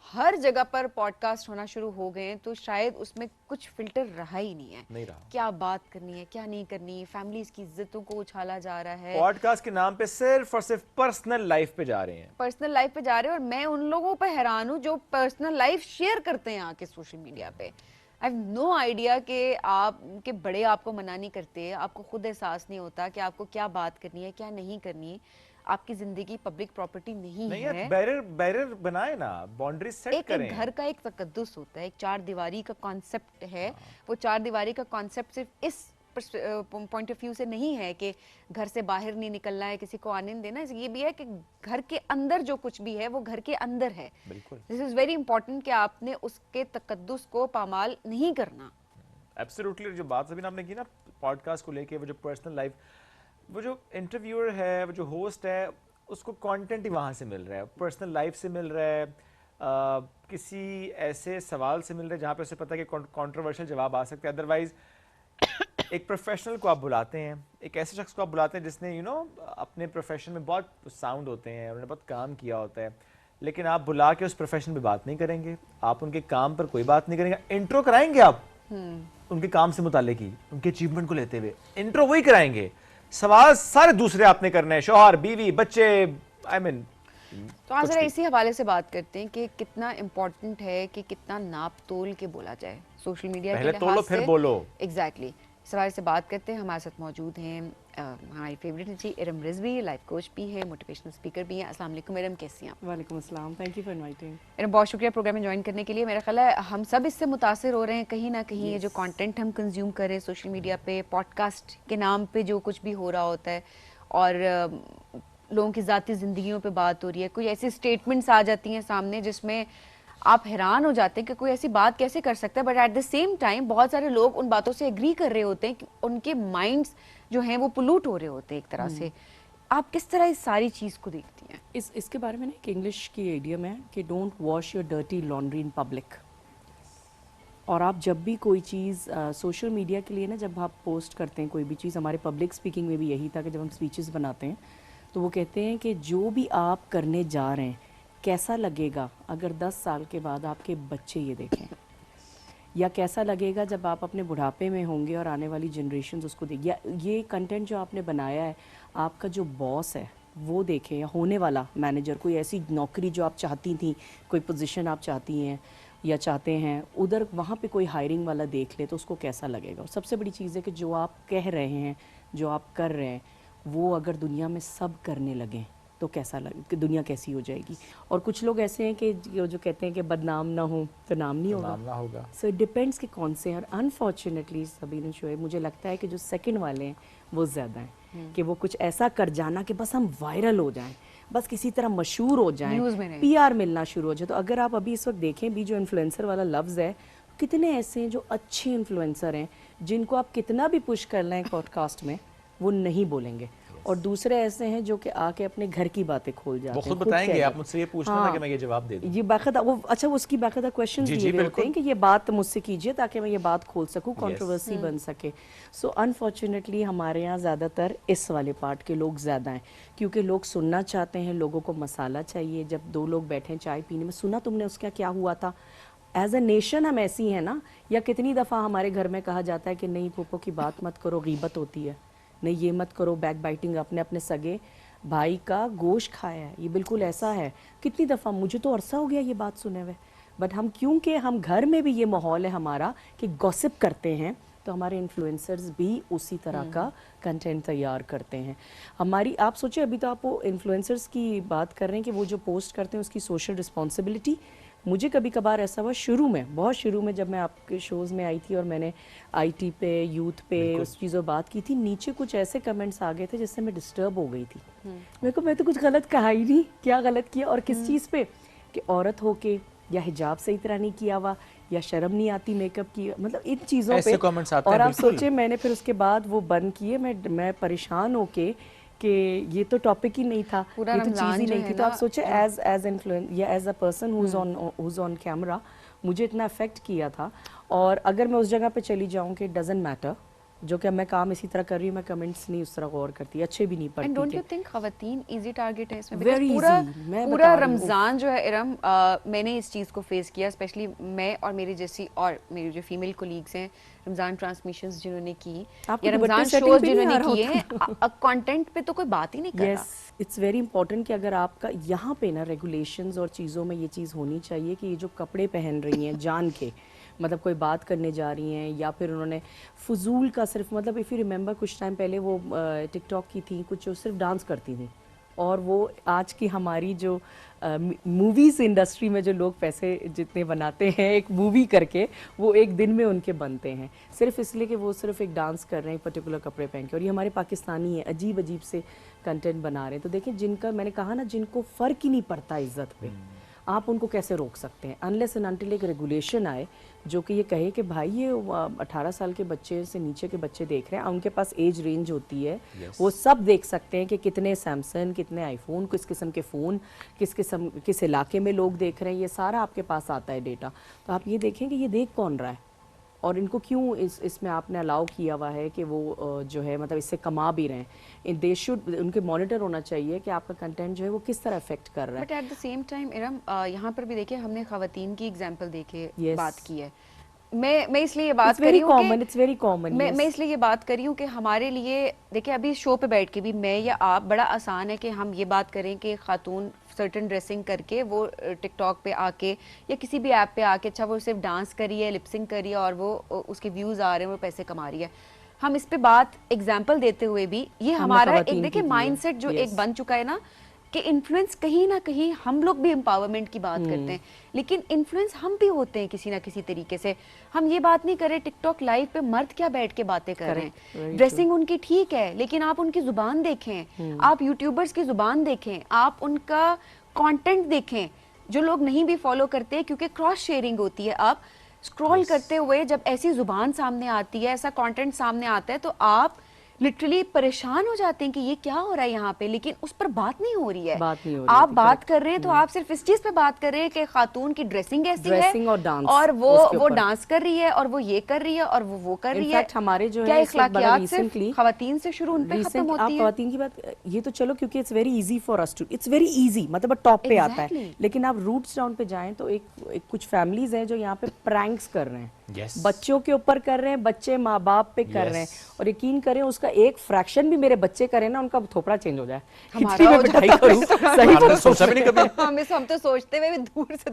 ہر جگہ پر پوڈ کاسٹ ہونا شروع ہو گئے ہیں تو شاید اس میں کچھ فلٹر رہا ہی نہیں ہے. نہیں رہا. کیا بات کرنی ہے, کیا نہیں کرنی, فیملیز کی عزتوں کو اچھالا جا رہا ہے. پوڈ کاسٹ کے نام پہ صرف اور صرف پرسنل لائف پہ جا رہے ہیں, پرسنل لائف پہ جا رہے ہیں. اور میں ان لوگوں پہ حیران ہوں جو پرسنل لائف شیئر کرتے ہیں آ کے سوشل میڈیا پہ. آئی ہیو نو آئیڈیا کہ آپ کے بڑے آپ کو منع نہیں کرتے, آپ کو خود احساس نہیں ہوتا کہ آپ کو کیا بات کرنی ہے, کیا نہیں کرنی. آپ کی زندگی پبلک پراپرٹی نہیں ہے. بیرر بنائے نا, باؤنڈریز سیٹ کریں. ایک گھر کا ایک تقدس ہوتا ہے, ایک چار دیواری کا کانسیپٹ ہے. وہ چار دیواری کا کانسیپٹ صرف اس پوائنٹ آف ویو سے نہیں ہے کہ گھر سے باہر نہیں نکلنا ہے, کسی کو آنے نہیں دینا. یہ بھی ہے کہ گھر کے اندر جو کچھ بھی ہے وہ گھر کے اندر ہے. بالکل. دس از ویری امپورٹنٹ کہ آپ نے اس کے تقدس کو پامال نہیں کرنا. ایبسلیوٹلی. جو بات ابھی آپ نے کی نا پوڈ کاسٹ کو لے کے, وہ جو پرسنل لائف, وہ جو انٹرویور ہے, وہ جو ہوسٹ ہے, اس کو کانٹینٹ ہی وہاں سے مل رہا ہے, پرسنل لائف سے مل رہا ہے, کسی ایسے سوال سے مل رہا ہے جہاں پہ اسے پتہ ہے کہ کنٹروورشل جواب آ سکتے ہیں. ادروائز ایک پروفیشنل کو آپ بلاتے ہیں, ایک ایسے شخص کو آپ بلاتے ہیں جس نے اپنے پروفیشن میں بہت ساؤنڈ ہوتے ہیں, انہوں نے بہت کام کیا ہوتا ہے, لیکن آپ بلا کے اس پروفیشن پہ بات نہیں کریں گے, آپ ان کے کام پر کوئی بات نہیں کریں گے. انٹرو کرائیں گے آپ ان کے کام سے متعلق ہی, ان کے اچیومنٹ کو لیتے ہوئے انٹرو وہی کرائیں گے. سوال سارے دوسرے آپ نے کرنے ہیں, شوہر, بیوی, بچے, تو آج ذرا اسی حوالے سے بات کرتے ہیں کہ کتنا امپورٹنٹ ہے کہ کتنا ناپ تول کے بولا جائے سوشل میڈیا کے لحاظ سے. پہلے تولو پھر بولو. ایگزیکٹلی. اس حوالے سے بات کرتے ہیں. ہمارے ساتھ موجود ہیں ہماری فیوریٹ جی ارم رضوی, لائف کوچ بھی ہے, موٹیویشنل اسپیکر بھی ہیں. السلام علیکم ارم, کیسی ہیں آپ؟ وعلیکم السلام, thank you for inviting. Iram بہت شکریہ پروگرام میں جوائن کرنے کے لیے. میرا خیال ہے ہم سب اس سے متاثر ہو رہے ہیں کہیں نہ کہیں. یہ جو کانٹینٹ ہم کنزیوم کر رہے ہیں سوشل میڈیا پہ, پوڈ کاسٹ کے نام پہ جو کچھ بھی ہو رہا ہوتا ہے, اور لوگوں کی ذاتی زندگیوں پہ بات ہو رہی ہے, کوئی ایسی اسٹیٹمنٹس آ جاتی ہیں سامنے جس میں آپ حیران ہو جاتے ہیں کہ کوئی ایسی بات کیسے کر سکتا ہے. But at the same time بہت سارے لوگ ان باتوں سے ایگری کر رہے ہوتے ہیں کہ ان کے مائنڈس جو ہیں وہ پولوٹ ہو رہے ہوتے ہیں ایک طرح سے. آپ کس طرح اس ساری چیز کو دیکھتی ہیں؟ اس کے بارے میں نا ایک انگلش کی ایڈیم ہے کہ don't wash your dirty laundry in public. اور آپ جب بھی کوئی چیز سوشل میڈیا کے لیے نا جب آپ پوسٹ کرتے ہیں کوئی بھی چیز, ہمارے پبلک اسپیکنگ میں بھی یہی تھا کہ جب ہم اسپیچز بناتے ہیں تو وہ کہتے ہیں کہ جو بھی آپ کرنے جا رہے ہیں کیسا لگے گا اگر 10 سال کے بعد آپ کے بچے یہ دیکھیں, یا کیسا لگے گا جب آپ اپنے بڑھاپے میں ہوں گے اور آنے والی جنریشنز اس کو دیکھ, یا یہ کنٹینٹ جو آپ نے بنایا ہے آپ کا جو باس ہے وہ دیکھیں, یا ہونے والا مینیجر, کوئی ایسی نوکری جو آپ چاہتی تھیں, کوئی پوزیشن آپ چاہتی ہیں یا چاہتے ہیں, ادھر وہاں پہ کوئی ہائرنگ والا دیکھ لے تو اس کو کیسا لگے گا. اور سب سے بڑی چیز ہے کہ جو آپ کہہ رہے ہیں, جو آپ کر رہے ہیں, وہ اگر دنیا میں سب کرنے لگیں تو کیسا لگے, کہ دنیا کیسی ہو جائے گی. اور کچھ لوگ ایسے ہیں کہ جو کہتے ہیں کہ بدنام نہ ہو تو نام نہیں ہوگا. سو اٹ ڈپینڈس کہ کون سے ہیں. اور انفارچونیٹلی سبین شعیب مجھے لگتا ہے کہ جو سیکنڈ والے ہیں وہ زیادہ ہیں, کہ وہ کچھ ایسا کر جانا کہ بس ہم وائرل ہو جائیں, بس کسی طرح مشہور ہو جائیں, پی آر ملنا شروع ہو جائے. تو اگر آپ ابھی اس وقت دیکھیں بھی جو انفلوئنسر والا لفظ ہے, کتنے ایسے ہیں جو اچھے انفلوئنسر ہیں جن کو آپ کتنا بھی پش کر لیں پوڈ کاسٹ میں وہ نہیں بولیں گے, اور دوسرے ایسے ہیں جو کہ آ کے اپنے گھر کی باتیں کھول جاتے ہیں. وہ خود بتائیں گے, آپ مجھ سے یہ پوچھنا تھا کہ میں یہ جواب دے دوں. یہ باقاعدہ وہ اچھا وہ اس کی باقاعدہ کویشچنز دیے ہوئے ہوتے ہیں کہ یہ بات مجھ سے کیجیے تاکہ میں یہ بات کھول سکوں, کنٹروورسی بن سکے. سو انفارچونیٹلی ہمارے یہاں زیادہ تر اس والے پارٹ کے لوگ زیادہ ہیں, کیونکہ لوگ سننا چاہتے ہیں, لوگوں کو مسالہ چاہیے. جب 2 لوگ بیٹھیں چائے پینے میں, سنا تم نے اس کا کیا ہوا تھا. ایز اے نیشن ہم ایسی ہیں نا, یا کتنی دفعہ ہمارے گھر میں کہا جاتا ہے کہ نہیں پھوپھو کی بات مت کرو, غیبت ہوتی ہے, نہیں یہ مت کرو, بیک بائٹنگ, اپنے سگے بھائی کا گوشت کھایا ہے, یہ بالکل ایسا ہے. کتنی دفعہ, مجھے تو عرصہ ہو گیا یہ بات سنے ہوئے, بٹ ہم کیونکہ ہم گھر میں بھی یہ ماحول ہے ہمارا کہ گوسپ کرتے ہیں, تو ہمارے انفلوئنسرز بھی اسی طرح کا کنٹینٹ تیار کرتے ہیں. ہماری آپ سوچیں, ابھی تو آپ وہ انفلوئنسرز کی بات کر رہے ہیں کہ وہ جو پوسٹ کرتے ہیں اس کی سوشل رسپانسبلٹی. مجھے کبھی کبھار ایسا ہوا شروع میں, بہت شروع میں, جب میں آپ کے شوز میں آئی تھی اور میں نے آئی ٹی پہ, یوتھ پہ اس چیزوں بات کی تھی, نیچے کچھ ایسے کمنٹس آ گئے تھے جس سے میں ڈسٹرب ہو گئی تھی. میں تو کچھ غلط کہا ہی نہیں, کیا غلط کیا اور کس چیز پہ, کہ عورت ہو کے یا حجاب صحیح طرح نہیں کیا ہوا, یا شرم نہیں آتی میک اپ کی, مطلب ان چیزوں ایسے پہ. comments آتے ہیں, اور آپ بالکل. سوچیں میں نے پھر اس کے بعد وہ بند کیے, میں پریشان ہو کے کہ یہ تو ٹاپک ہی نہیں تھا, پورا یہ تو رمضان چیز ہی جو نہیں ہے تھی. تو نا, آپ سوچیں ایز انفلوئن یا as a person who's on camera مجھے اتنا افیکٹ کیا تھا. اور اگر میں اس جگہ پہ چلی جاؤں کہ ڈزنٹ میٹر, جو کہ میں کام اسی طرح کر رہی ہوں, میں کمنٹس نہیں اس طرح غور کرتی, اچھے بھی نہیں اینڈ پڑھتی. ڈونٹ یو تھنک خواتین ایزی ٹارگیٹ ہے اس میں؟ Very Because پورا easy, میں پورا بتا رہی ہوں. رمضان جو ہے ارم, میں نے اس چیز کو فیس کیا, اسپیشلی میں اور میری جیسی اور میری جو فیمیل کولیگس ہیں, رمضان ٹرانسمیشنز جنہوں نے کی آپ کو یا دوپٹے رمضان setting شوز پہ جنہوں نہیں نے آ رہا کیے ہوتا. ہیں, کانٹینٹ پہ تو کوئی بات ہی نہیں کر رہا. یس, اٹس ویری امپورٹنٹ کہ اگر آپ کا یہاں پہ نا ریگولیشنز اور چیزوں میں یہ چیز ہونی چاہیے کہ یہ جو کپڑے پہن رہی ہیں جان کے, مطلب کوئی بات کرنے جا رہی ہیں یا پھر انہوں نے فضول کا صرف, مطلب اف یو ریممبر کچھ ٹائم پہلے وہ ٹک ٹاک کی تھیں کچھ, جو صرف ڈانس کرتی تھیں, اور وہ آج کی ہماری جو موویز انڈسٹری میں جو لوگ پیسے جتنے بناتے ہیں ایک مووی کر کے, وہ ایک دن میں ان کے بنتے ہیں صرف اس لیے کہ وہ صرف ایک ڈانس کر رہے ہیں پرٹیکولر کپڑے پہن کے. اور یہ ہمارے پاکستانی ہیں, عجیب عجیب سے کنٹینٹ بنا رہے ہیں. تو دیکھیں جن کا, میں نے کہا نا, جن کو فرق ہی نہیں پڑتا عزت پہ, آپ ان کو کیسے روک سکتے ہیں؟ انلیس اینڈ انٹل ایک ریگولیشن آئے جو کہ یہ کہے کہ بھائی یہ 18 سال کے بچے سے نیچے کے بچے دیکھ رہے ہیں, ان کے پاس ایج رینج ہوتی ہے, وہ سب دیکھ سکتے ہیں کہ کتنے سیمسنگ, کتنے آئی فون, کس قسم کے فون, کس علاقے میں لوگ دیکھ رہے ہیں, یہ سارا آپ کے پاس آتا ہے ڈیٹا. تو آپ یہ دیکھیں کہ یہ دیکھ کون رہا ہے, اور ان کو کیوں اس میں آپ نے الاؤ کیا ہوا ہے کہ وہ جو ہے مطلب اس سے کما بھی رہے ہیں. دے شوڈ, ان کے مانیٹر ہونا چاہیے کہ آپ کا کنٹینٹ جو ہے وہ کس طرح افیکٹ کر رہا ہے. But at the same time um, یہاں پر بھی دیکھیں ہم نے خواتین کی ایگزامپل دے کے بات کی ہے. میں اس لیے یہ بات کری ہوں میں اس لیے یہ بات کری ہوں کہ ہمارے لیے دیکھیں ابھی شو پہ بیٹھ کے بھی میں یا آپ, بڑا آسان ہے کہ ہم یہ بات کریں کہ خاتون سرٹن ڈریسنگ کر کے وہ ٹک ٹاک پہ آ کے یا کسی بھی ایپ پہ آ کے, اچھا وہ صرف ڈانس کری ہے, لپسنگ کری ہے اور وہ اس کے ویوز آ رہے ہیں, وہ پیسے کما رہی ہے. ہم اس پہ بات ایگزامپل دیتے ہوئے بھی, یہ ہمارا ایک دیکھیں مائنڈ سیٹ جو ایک بن چکا ہے نا کہ انفلوئنس کہیں نہ کہیں, ہم لوگ بھی امپاورمنٹ کی بات کرتے ہیں لیکن انفلوئنس ہم بھی ہوتے ہیں کسی نہ کسی طریقے سے. ہم یہ بات نہیں کر رہے ٹک ٹاک لائیو پہ مرد کیا بیٹھ کے باتیں کر رہے ہیں, ڈریسنگ ان کی ٹھیک ہے لیکن آپ ان کی زبان دیکھیں, آپ یوٹیوبرز کی زبان دیکھیں, آپ ان کا کانٹینٹ دیکھیں جو لوگ نہیں بھی فالو کرتے, کیونکہ کراس شیئرنگ ہوتی ہے. آپ اسکرول کرتے ہوئے جب ایسی زبان سامنے آتی ہے, ایسا کانٹینٹ سامنے آتا ہے, تو آپ لٹرلی پریشان ہو جاتے ہیں کہ یہ کیا ہو رہا ہے یہاں پہ, لیکن اس پر بات نہیں ہو رہی ہے. آپ بات کر رہے ہیں تو آپ صرف اس چیز پہ بات کر رہے ہیں کہ خاتون کی ڈریسنگ ایسی ہے اور وہ ڈانس کر رہی ہے اور وہ یہ کر رہی ہے اور وہ کر رہی ہے. ہمارے جو کیا ہے اخلاقیات صرف خواتین سے شروع ان پہ ختم ہوتی ہے؟ خواتین کی بات یہ تو چلو کیونکہ it's very easy for us to, it's very easy, مطلب ٹاپ پہ آتا ہے. لیکن آپ روٹس ڈاؤن پہ جائیں تو ایک کچھ فیملیز ہیں جو یہاں پہ پرینکس کر رہے ہیں, بچوں کے اوپر کر رہے ہیں, بچے ماں باپ پہ کر رہے ہیں, اور یقین کریں اس کا ایک فریکشن بھی میرے بچے کریں نا, ان کا تھوپڑا چینج ہو جائے. ہم تو سوچتے ہوئے دور سے,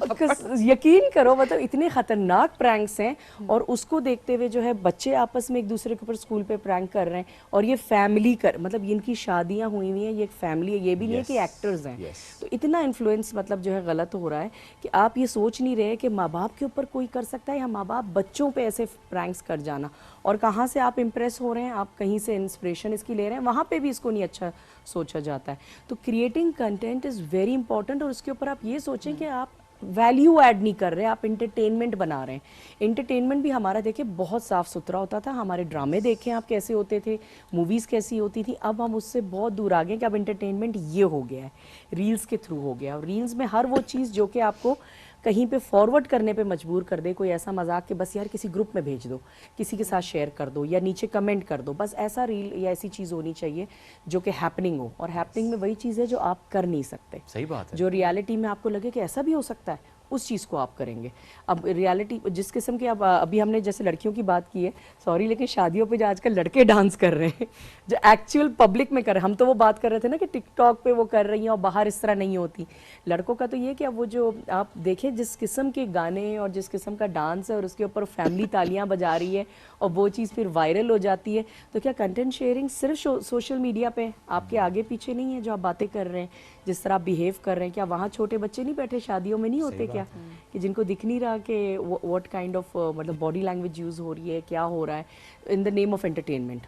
یقین کرو مطلب اتنے خطرناک پرینکس ہیں, اور اس کو دیکھتے ہوئے جو ہے بچے آپس میں ایک دوسرے کے اوپر اسکول پہ پرینک کر رہے ہیں, اور یہ فیملی مطلب ان کی شادیاں ہوئی ہوئی ہیں, یہ ایک فیملی ہے, یہ بھی نہیں ہے کہ ایکٹرز ہیں. تو اتنا انفلوئنس مطلب جو ہے غلط ہو رہا ہے کہ آپ یہ سوچ نہیں رہے کہ ماں باپ کے اوپر کوئی کر سکتا ہے یا ماں باپ بچوں پہ ایسے پرینکس کر جانا. اور کہاں سے آپ امپریس ہو رہے ہیں, آپ کہیں سے انسپریشن اس کی لے رہے ہیں, وہاں پہ بھی اس کو نہیں اچھا سوچا جاتا ہے. تو creating content is very important, اور اس کے اوپر آپ یہ سوچیں کہ آپ ویلیو ایڈ نہیں کر رہے, آپ انٹرٹینمنٹ بنا رہے ہیں. انٹرٹینمنٹ بھی ہمارا دیکھیں بہت صاف ستھرا ہوتا تھا, ہمارے ڈرامے دیکھیں آپ کیسے ہوتے تھے, موویز کیسی ہوتی تھی. اب ہم اس سے بہت دور آ گئے کہ اب انٹرٹینمنٹ یہ ہو گیا ہے, ریلز کے تھرو ہو گیا. اور ریلز میں ہر وہ چیز جو کہ آپ کو کہیں پہ فارورڈ کرنے پہ مجبور کر دے, کوئی ایسا مذاق کہ بس یار کسی گروپ میں بھیج دو, کسی کے ساتھ شیئر کر دو یا نیچے کمنٹ کر دو, بس ایسا ریل یا ایسی چیز ہونی چاہیے جو کہ ہیپننگ ہو. اور ہیپننگ میں وہی چیز ہے جو آپ کر نہیں سکتے, صحیح بات ہے, جو ریالٹی میں آپ کو لگے کہ ایسا بھی ہو سکتا ہے, اس چیز کو آپ کریں گے. اب ریالٹی جس قسم کے, اب ابھی ہم نے جیسے لڑکیوں کی بات کی ہے, سوری لیکن شادیوں پہ جو آج کل لڑکے ڈانس کر رہے ہیں جو ایکچوئل پبلک میں کر رہے ہیں, ہم تو وہ بات کر رہے تھے نا کہ ٹک ٹاک پہ وہ کر رہی ہیں اور باہر اس طرح نہیں ہوتی. لڑکوں کا تو یہ کہ اب وہ جو آپ دیکھیں جس قسم کے گانے اور جس قسم کا ڈانس ہے, اور اس کے اوپر فیملی تالیاں بجا رہی ہے اور وہ چیز پھر وائرل ہو جاتی ہے. تو کیا کنٹینٹ شیئرنگ صرف سوشل میڈیا پہ آپ کے آگے پیچھے نہیں ہے, جو آپ باتیں کر رہے ہیں, جس طرح آپ بیہیو کر رہے ہیں, کیا وہاں چھوٹے بچے نہیں بیٹھے شادیوں میں نہیں ہوتے کیا, کہ جن کو دکھ نہیں رہا کہ واٹ کائنڈ آف مطلب باڈی لینگویج یوز ہو رہی ہے, کیا ہو رہا ہے ان دا نیم آف انٹرٹینمنٹ.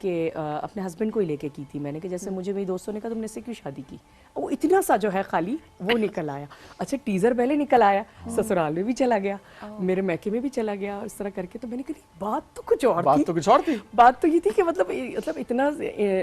کہ اپنے ہسبینڈ کو ہی لے کے کی تھی میں نے, کہ جیسے مجھے میری دوستوں نے کہا تم نے اس سے کیوں شادی کی, وہ اتنا سا جو ہے خالی وہ نکل آیا. اچھا ٹیزر پہلے نکل آیا, سسرال میں بھی چلا گیا, میرے میکے میں بھی چلا گیا, اس طرح کر کے. تو میں نے کہا بات تو کچھ اور تھی, بات تو یہ تھی کہ مطلب اتنا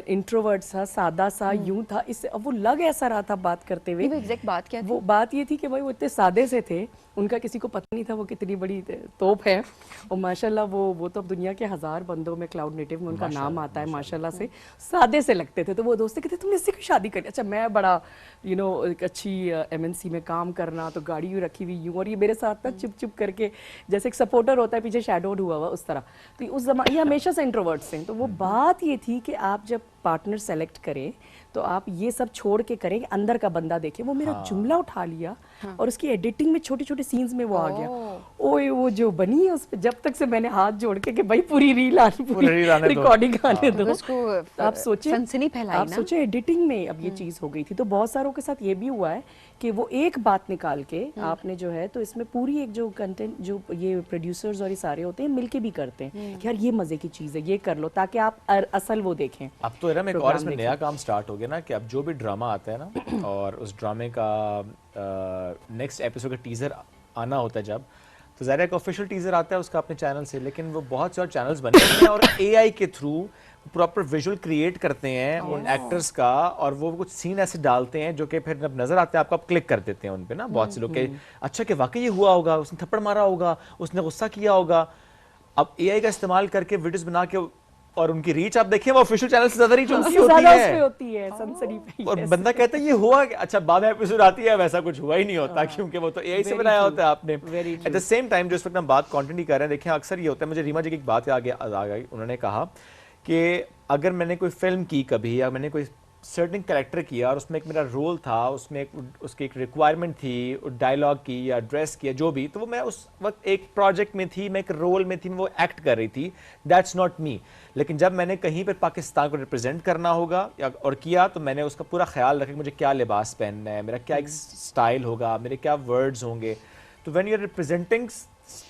انٹروورٹ سا, سادہ سا, یوں تھا, اس سے اب وہ لگ ایسا رہا تھا بات کرتے ہوئے. ایگزیکٹ بات کیا تھی؟ وہ بات یہ تھی کہ بھائی وہ اتنے سادے سے تھے, ان کا کسی کو پتہ نہیں تھا وہ کتنی بڑی توپ ہے, اور ماشاءاللہ وہ تو اب دنیا کے 1000 بندوں میں کلاؤڈ نیٹو میں ان کا نام آتا ہے ماشاءاللہ سے, سادے سے لگتے تھے. تو وہ دوست کہتے تم نے اس سے کیوں شادی کری؟ اچھا میں بڑا ایک اچھی MNC میں کام کرنا, تو گاڑی یوں رکھی ہوئی یوں, اور یہ میرے ساتھ نا چپ چپ کر کے جیسے ایک سپورٹر ہوتا ہے پیچھے شیڈوڈ ہوا ہوا اس طرح. تو اس زمانے یہ ہمیشہ سے انٹروورٹس ہیں. تو وہ بات یہ تھی کہ آپ جب پارٹنر سلیکٹ کریں تو آپ یہ سب چھوڑ کے کریں کہ اندر کا بندہ دیکھیں. وہ میرا جملہ اٹھا لیا اور اس کی ایڈیٹنگ میں چھوٹے چھوٹے سینز میں وہ آ گیا. اوئے وہ جو بنی ہے اس پہ جب تک سے میں نے ہاتھ جوڑ کے کہ بھائی پوری ریل آنے, پوری ریکارڈنگ آنے دو. آپ سوچیں ایڈیٹنگ میں اب یہ چیز ہو گئی تھی. تو بہت ساروں کے ساتھ یہ بھی ہوا ہے کہ وہ ایک بات نکال کے آپ نے جو ہے تو اس میں پوری ایک جو کنٹینٹ جو یہ پروڈیوسرز اور یہ سارے ہوتے ہیں مل کے بھی کرتے ہیں کہ یار یہ مزے کی چیز ہے, یہ کر لو تاکہ آپ اصل وہ دیکھیں. اب تو ارم ایک اور اس میں نیا کام سٹارٹ ہو گیا نا, کہ اب جو بھی ڈرامہ آتا ہے نا اور اس ڈرامے کا نیکسٹ ایپیسوڈ کا ٹیزر آنا ہوتا ہے جب, تو ظاہر ایک آفیشیل ٹیزر آتا ہے اس کا اپنے چینل سے, لیکن وہ بہت سے اور چینلز بنے ہیں اور AI کے تھرو پراپر ویژول کریٹ کرتے ہیں ان ایکٹرز کا, اور وہ کچھ سین ایسے ڈالتے ہیں جو کہ پھر جب نظر آتے ہیں آپ کو, آپ کلک کر دیتے ہیں ان پہ نا بہت سے لوگ کہ اچھا کہ واقعی یہ ہوا ہوگا, اس نے تھپڑ مارا ہوگا, اس نے غصہ کیا ہوگا. اب AI کا استعمال کر کے ویڈیوز بنا کے, اور ان کی ریچ آپ دیکھیں وہ آفیشیل چینل سے زیادہ ریچ ہوتی ہے سنسنی پہ, اور بندہ کہتا ہے یہ ہوا کہ اچھا بعد میں ایپیسوڈ آتی ہے ویسا کچھ ہوا ہی نہیں ہوتا, کیونکہ وہ تو AI سے بنایا ہوتا ہے آپ نے. ایٹ دا سیم ٹائم جو اس وقت ہم بات کانٹینٹ کی کر رہے ہیں, دیکھیں اکثر یہ ہوتا ہے, مجھے ریما جی کی ایک بات آ گئی, انہوں نے کہا کہ اگر میں نے کوئی فلم کی کبھی, یا میں نے کوئی سرٹن کریکٹر کیا اور اس میں ایک میرا رول تھا, اس میں اس کی ایک ریکوائرمنٹ تھی, ڈائلاگ کی یا ڈریس کی یا جو بھی, تو وہ میں اس وقت ایک پروجیکٹ میں تھی, میں ایک رول میں تھی, وہ ایکٹ کر رہی تھی, دیٹس ناٹ می. لیکن جب میں نے کہیں پر پاکستان کو ریپرزینٹ کرنا ہوگا اور کیا, تو میں نے اس کا پورا خیال رکھا کہ مجھے کیا لباس پہننا ہے, میرا کیا ایک اسٹائل ہوگا, میرے کیا ورڈز ہوں گے. تو when you are representing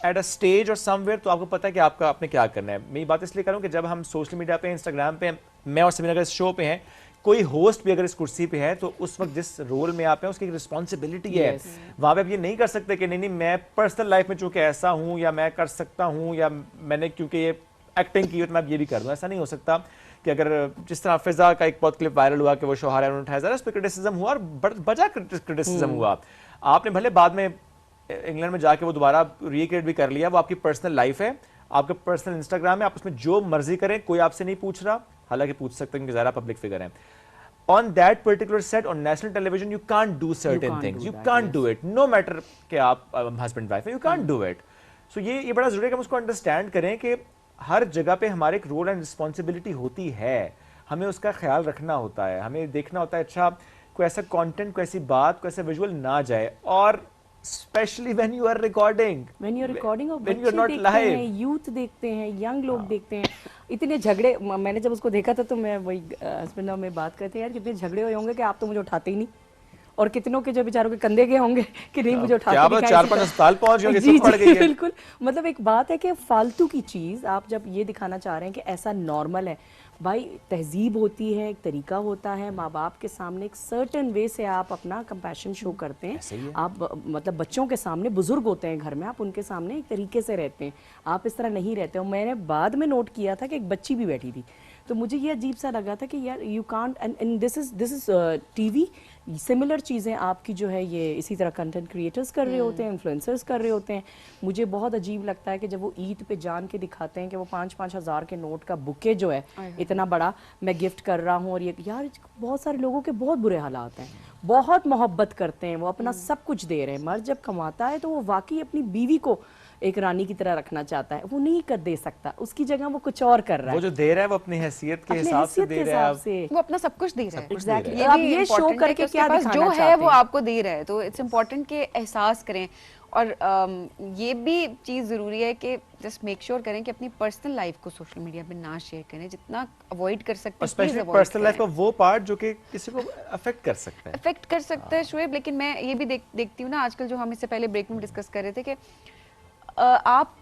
at a stage اور سم ویئر, تو آپ کو پتہ ہے کہ آپ نے کیا کرنا ہے. میں یہ بات اس لیے کروں کہ جب ہم سوشل میڈیا پہ, انسٹاگرام پہ, میں اور سبین اگر اس شو پہ ہیں, کوئی ہوسٹ بھی اگر اس کرسی پہ ہے, تو اس وقت جس رول میں آپ ہیں اس کی ایک رسپانسبلٹی ہے. وہاں پہ آپ یہ نہیں کر سکتے کہ نہیں میں پرسنل لائف میں چونکہ ایسا ہوں, یا میں کر سکتا ہوں, یا میں نے کیونکہ یہ ایکٹنگ کی تو میں اب یہ بھی کر دوں. ایسا نہیں ہو سکتا. کہ اگر جس طرح فضا کا ایک بہت کلپ وائرل ہوا کہ وہ شوہر ہے, انہوں نے اٹھایا, اس پہ کرٹیسزم ہوا اور بجا کرٹیسزم ہوا. آپ نے بھلے بعد میں انگلینڈ میں جا کے وہ دوبارہ ریکریٹ بھی کر لیا, وہ آپ کی پرسنل لائف ہے, آپ کا پرسنل انسٹاگرام ہے, آپ اس میں جو مرضی کریں, کوئی آپ سے نہیں پوچھ رہا, حالانکہ پوچھ سکتے ہیں کہ ظاہر پبلک فگر ہیں. On that particular set on national television you can't do certain things, you can't do it, no matter کہ آپ husband wife ہیں, you can't do it. So یہ بڑا ضروری ہے کہ ہم اس کو انڈرسٹینڈ کریں کہ ہر جگہ پہ ہمارے ایک رول اینڈ رسپانسبلٹی ہوتی ہے, ہمیں اس کا خیال رکھنا ہوتا ہے, ہمیں دیکھنا ہوتا ہے اچھا کوئی ایسا کانٹینٹ, کوئی ایسی بات, کوئی ایسا ویژول نہ جائے. اور especially when you are recording, when you are recording, اور when you are not بچے live, دیکھتے ہیں, یوتھ دیکھتے ہیں, ینگ لوگ دیکھتے ہیں. اتنے جھگڑے, میں نے جب اس کو دیکھا تھا تو میں وہی ہسبینڈ میں بات کرتے ہیں, یار کتنے جھگڑے ہوئے ہوں گے کہ آپ تو مجھے اٹھاتے ہی نہیں, اور کتنوں کے جو بیچاروں کے کندھے گئے ہوں گے کہ نہیں مجھے اٹھاتے نہیں. 4-5 ہسپتال پہنچ گئے, سب پڑ گئی ہے. بالکل, مطلب ایک بات ہے کہ فالتو کی چیز آپ جب یہ دکھانا چاہ رہے ہیں کہ ایسا نارمل ہے, بھائی تہذیب ہوتی ہے, ایک طریقہ ہوتا ہے, ماں باپ کے سامنے ایک سرٹن وے سے آپ اپنا کمپیشن شو کرتے ہیں. آپ مطلب بچوں کے سامنے, بزرگ ہوتے ہیں گھر میں, آپ ان کے سامنے ایک طریقے سے رہتے ہیں, آپ اس طرح نہیں رہتے. اور میں نے بعد میں نوٹ کیا تھا کہ ایک بچی بھی بیٹھی تھی, تو مجھے یہ عجیب سا لگا تھا کہ یار you can't, and this is T V, similar چیزیں آپ کی جو ہے یہ اسی طرح کنٹینٹ کریٹرز کر رہے ہوتے ہیں, انفلوئنسرز کر رہے ہوتے ہیں. مجھے بہت عجیب لگتا ہے کہ جب وہ عید پہ جان کے دکھاتے ہیں کہ وہ 5-5 ہزار کے نوٹ کا بکے جو ہے اتنا بڑا میں گفٹ کر رہا ہوں, اور یہ یار بہت سارے لوگوں کے بہت برے حالات ہیں, بہت محبت کرتے ہیں, وہ اپنا سب کچھ دے رہے ہیں. مرد جب کماتا ہے تو وہ واقعی اپنی بیوی کو ایک رانی کی طرح رکھنا چاہتا ہے, وہ نہیں کر دے سکتا, اس کی جگہ وہ کچھ اور کر رہا ہے. وہ جو دے رہا ہے وہ اپنی حیثیت کے حساب سے دے رہا ہے, وہ اپنا سب کچھ دے رہا ہے. ایگزیکٹلی, اب یہ شو کر کے کیا دکھانا چاہتے ہیں, جو ہے وہ آپ کو دے رہا ہے. تو اٹس امپورٹنٹ کہ احساس کریں, اور یہ بھی چیز ضروری ہے کہ جسٹ میک شیور کریں کہ اپنی پرسنل لائف کو سوشل میڈیا پہ نہ شیئر کریں, جتنا اوائڈ کر سکتے ہیں اسپیشلی پرسنل لائف کا وہ پارٹ جو کہ کسی کو افیکٹ کر سکتا ہے. شعیب, لیکن میں یہ بھی دیکھتی ہوں نا آج کل, جو ہم اس سے پہلے بریک میں ڈسکس کر رہے تھے کہ آپ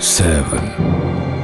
7.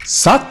7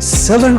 7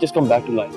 Just come back to life.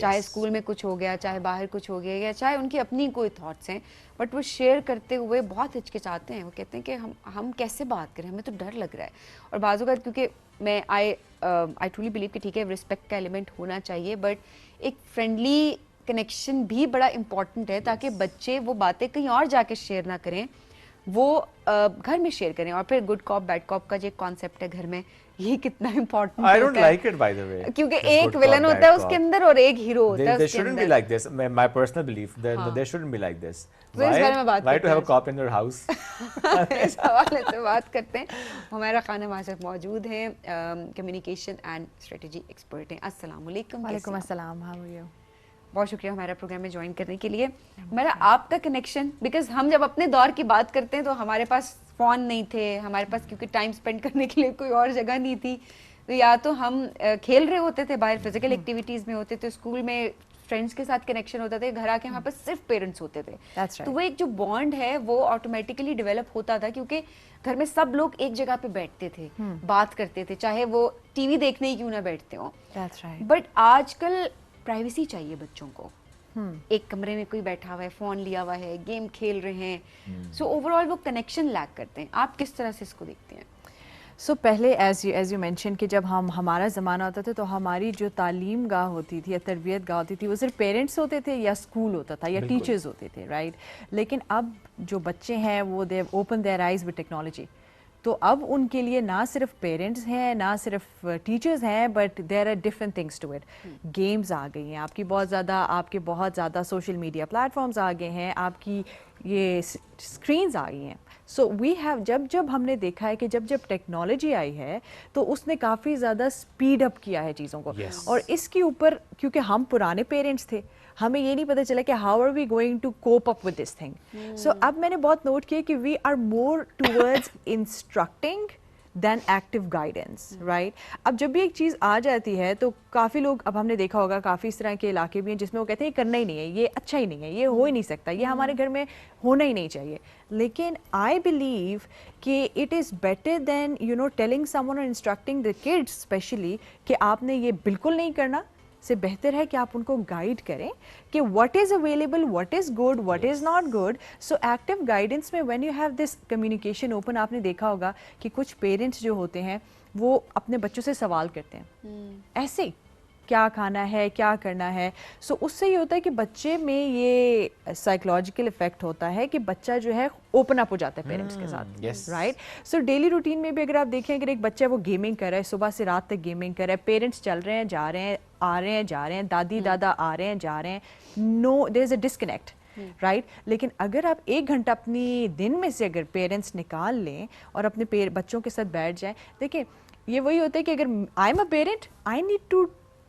چاہے اسکول میں کچھ ہو گیا, چاہے باہر کچھ ہو گیا, یا چاہے ان کی اپنی کوئی تھاٹس ہیں, بٹ وہ شیئر کرتے ہوئے بہت ہچکچاتے ہیں. وہ کہتے ہیں کہ ہم کیسے بات کریں, ہمیں تو ڈر لگ رہا ہے. اور بعض اوقات کیونکہ میں آئی ٹرولی بلیو کہ ٹھیک ہے رسپیکٹ کا ایلیمنٹ ہونا چاہیے, بٹ ایک فرینڈلی کنیکشن بھی بڑا امپورٹنٹ ہے, تاکہ بچے وہ باتیں کہیں اور جا کے شیئر نہ کریں, وہ گھر میں شیئر کریں. اور پھر گڈ کاپ بیڈ کاپ کا جو ایک کانسیپٹ ہے گھر میں, یہ کتنا important I don't like it, by the way. کیونکہ This ایک good ولن cop, ہوتا bad ہے اس cop. کے اندر اور ایک ہیرو ہوتا ہے They اس کے shouldn't be another. like this. My personal belief, they shouldn't be like this. تو اس بارے میں بات Why کرتے to have ہیں. a cop in your house? اس حوالے سے بات کرتے ہیں. ہمارا خانہ ہمارے ساتھ موجود ہیں, کمیونیکیشن اینڈ اسٹریٹجی ایکسپرٹ ہیں. السلام علیکم. وعلیکم السلام. How are you? بہت شکریہ ہمارا پروگرام میں جوائن کرنے کے لیے. ہمارا آپ کا کنیکشن, بیکاز ہم جب اپنے دور کی بات کرتے ہیں تو ہمارے پاس فون نہیں تھے, ہمارے پاس کیونکہ ٹائم اسپینڈ کرنے کے لیے کوئی اور جگہ نہیں تھی, تو یا تو ہم کھیل رہے ہوتے تھے باہر, فزیکل ایکٹیویٹیز میں ہوتے تھے, اسکول میں فرینڈس کے ساتھ کنیکشن ہوتا تھا, گھر آ کے ہمارے پاس صرف پیرنٹس ہوتے تھے. تو وہ ایک جو بانڈ ہے وہ آٹومیٹیکلی ڈیولپ ہوتا تھا, کیونکہ گھر میں سب لوگ ایک جگہ پہ بیٹھتے تھے, بات کرتے تھے, چاہے وہ ٹی وی دیکھنے ہی کیوں نہ بیٹھتے ہوں. بٹ آج کل پرائیویسی چاہیے بچوں کو. ایک کمرے میں کوئی بیٹھا ہوا ہے, فون لیا ہوا ہے, گیم کھیل رہے ہیں, سو اوور آل وہ کنیکشن لیک کرتے ہیں. آپ کس طرح سے اس کو دیکھتے ہیں؟ سو پہلے ایز یو مینشن کہ جب ہمارا زمانہ ہوتا تھا تو ہماری جو تعلیم گاہ ہوتی تھی یا تربیت گاہ ہوتی تھی وہ صرف پیرنٹس ہوتے تھے یا اسکول ہوتا تھا یا ٹیچرز ہوتے تھے, رائٹ. لیکن اب جو بچے ہیں وہ they open their eyes with technology. تو اب ان کے لیے نہ صرف پیرنٹس ہیں نہ صرف ٹیچرز ہیں, but there are different things to it. Games آ گئی ہیں آپ کے بہت زیادہ سوشل میڈیا پلیٹ فارمز آ گئے ہیں, آپ کی یہ اسکرینز آ گئی ہیں. سو وی ہیو جب ہم نے دیکھا ہے کہ جب ٹیکنالوجی آئی ہے تو اس نے کافی زیادہ اسپیڈ اپ کیا ہے چیزوں کو. اور اس کے اوپر کیونکہ ہم پرانے پیرنٹس تھے, ہمیں یہ نہیں پتہ چلا کہ how are we going to cope up with this thing. So اب میں نے بہت نوٹ کیا کہ we are more towards instructing than active guidance, right. اب جب بھی ایک چیز آ جاتی ہے تو کافی لوگ, اب ہم نے دیکھا ہوگا کافی اس طرح کے علاقے بھی ہیں جس میں وہ کہتے ہیں یہ کرنا ہی نہیں ہے, یہ اچھا ہی نہیں ہے, یہ ہو ہی نہیں سکتا, یہ ہمارے گھر میں ہونا ہی نہیں چاہیے. لیکن آئی بلیو کہ it is better than telling some one اور انسٹرکٹنگ دا کڈس اسپیشلی کہ آپ نے یہ بالکل نہیں کرنا, سے بہتر ہے کہ آپ ان کو گائیڈ کریں کہ what is available, what is good, what is not good. So active guidance میں when you have this communication open, آپ نے دیکھا ہوگا کہ کچھ پیرنٹس جو ہوتے ہیں وہ اپنے بچوں سے سوال کرتے ہیں ایسے کیا کھانا ہے, کیا کرنا ہے. سو اس سے یہ ہوتا ہے کہ بچے میں یہ سائیکولوجیکل افیکٹ ہوتا ہے کہ بچہ جو ہے اوپن اپ ہو جاتا ہے پیرنٹس کے ساتھ, رائٹ. سو ڈیلی روٹین میں بھی اگر آپ دیکھیں, اگر ایک بچہ وہ گیمنگ کر رہا ہے, صبح سے رات تک گیمنگ کر رہا ہے, پیرنٹس چل رہے ہیں, جا رہے ہیں, آ رہے ہیں, جا رہے ہیں, دادی دادا آ رہے ہیں, جا رہے ہیں, نو دیر از اے ڈسکنیکٹ, رائٹ. لیکن اگر آپ 1 گھنٹہ اپنی دن میں سے اگر پیرنٹس نکال لیں اور اپنے بچوں کے ساتھ بیٹھ جائیں, دیکھیں یہ وہی ہوتا ہے کہ اگر I am a parent, I need to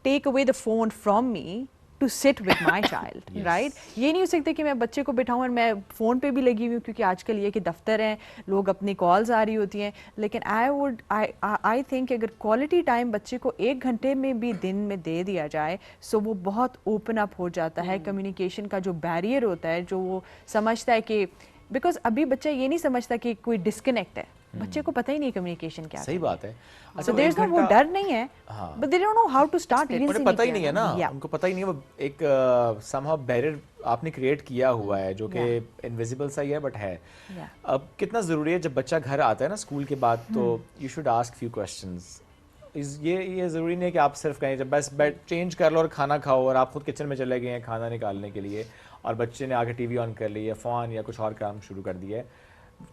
take away the phone from me to sit with my child, right. یہ نہیں ہو سکتا کہ میں بچے کو بٹھاؤں اور میں فون پہ بھی لگی ہوئی ہوں, کیونکہ آج کل یہ کہ دفتر ہیں, لوگ اپنی کالز آ رہی ہوتی ہیں. لیکن آئی تھنک اگر کوالٹی ٹائم بچے کو 1 گھنٹے میں بھی دن میں دے دیا جائے, سو وہ بہت اوپن اپ ہو جاتا ہے. کمیونیکیشن کا جو بیریئر ہوتا ہے, جو وہ سمجھتا ہے کہ بیکاز ابھی بچہ یہ نہیں سمجھتا کہ کوئی ڈسکنیکٹ ہے, بچے کو پتہ ہی نہیں کمیونیکن کیا. صحیح بات ہے. So there's no, وہ ڈر نہیں ہے, but they don't know how to start. انہیں پتہ ہی نہیں ہے نا, ان کو پتہ ہی نہیں ہے. وہ ایک somehow barrier آپ نے کریٹ کیا ہوا ہے جو کہ انویزیبل سا ہی ہے بٹ ہے. اب کتنا ضروری ہے جب بچہ گھر آتا ہے نا اسکول کے بعد, تو you should ask few questions. یہ ضروری نہیں ہے کہ آپ صرف کہیں جب بس بیڈ چینج کر لو اور کھانا کھاؤ اور آپ خود کچن میں چلے گئے ہیں کھانا نکالنے کے لیے اور بچے نے آ کے ٹی وی آن کر لی ہے, فون یا کچھ اور کام شروع کر دیا ہے.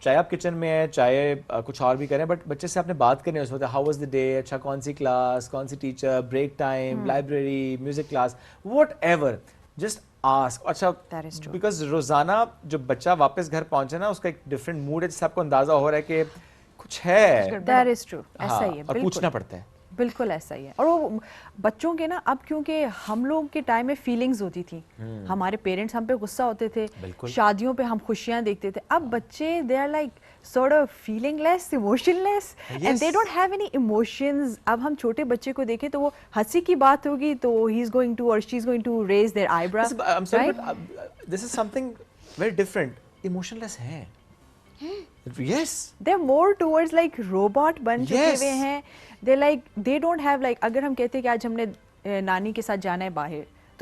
چاہے آپ کچن میں ہیں, چاہے کچھ اور بھی کریں, بٹ بچے سے آپ نے بات کرنی ہے اس وقت, ہاؤ واز دا ڈے, اچھا کون سی کلاس, کون سی teacher, break time, library, music class, whatever, just ask. اچھا بیکاز روزانہ جو بچہ واپس گھر پہنچے نا, اس کا ایک ڈفرینٹ موڈ ہے جس سے آپ کو اندازہ ہو رہا ہے کہ کچھ ہے. That is true. ایسا ہی ہے, اور پوچھنا پڑتا ہے. بالکل ایسا ہی ہے. اور وہ بچوں کے نا, اب کیونکہ ہم لوگ کے ٹائم میں فیلنگز ہوتی تھیں, ہمارے پیرنٹس ہم پہ غصہ ہوتے تھے, شادیوں پہ ہم خوشیاں دیکھتے تھے. اب بچے they are like sort of feeling less, emotionless, and they don't have any emotions. اب ہم چھوٹے بچے کو دیکھیں تو وہ ہنسی کی بات ہوگی تو he is going to or she is going to raise their eyebrow. I'm sorry, but this is something very different. Emotionless ہیں. Yes. They're more towards like robot بن چکے ہوئے ہیں. They like they don't have like, اگر ہم کہتے ہیں کہ آج ہم نے نانی کے ساتھ جانا ہے باہر,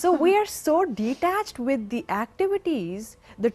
So we are so detached with the activities, the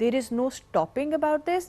There is no stopping about this,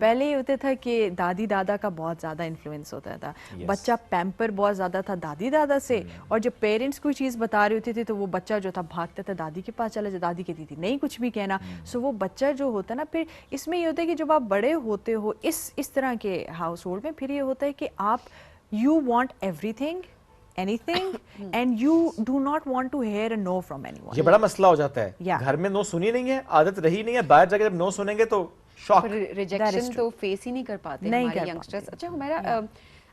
پہلے یہ ہوتا تھا کہ دادی دادا کا بہت زیادہ انفلوئنس ہوتا تھا, بچہ پیمپر بہت زیادہ تھا دادی دادا سے, اور جب پیرنٹس کوئی چیز بتا رہے ہوتے تھے تو وہ بچہ جو تھا بھاگتا تھا دادی کے پاس چلا جاتا, دادی کہتی تھی نہیں کچھ بھی کہنا. سو وہ بچہ جو ہوتا نا, پھر اس میں یہ ہوتا ہے کہ جب آپ بڑے ہوتے ہو اس طرح کے ہاؤس ہولڈ میں, پھر یہ ہوتا ہے کہ آپ you want every thing anything and you do not want to hear a no from anyone. یہ بڑا مسئلہ ہو جاتا ہے, گھر میں نو سنی نہیں ہے, عادت رہی نہیں ہے, باہر جا کے جب نو سنیں گے تو شاک, ریجیکشن تو فیس ہی نہیں کر پاتے ہمارے ینگسٹرز. اچھا ہمارا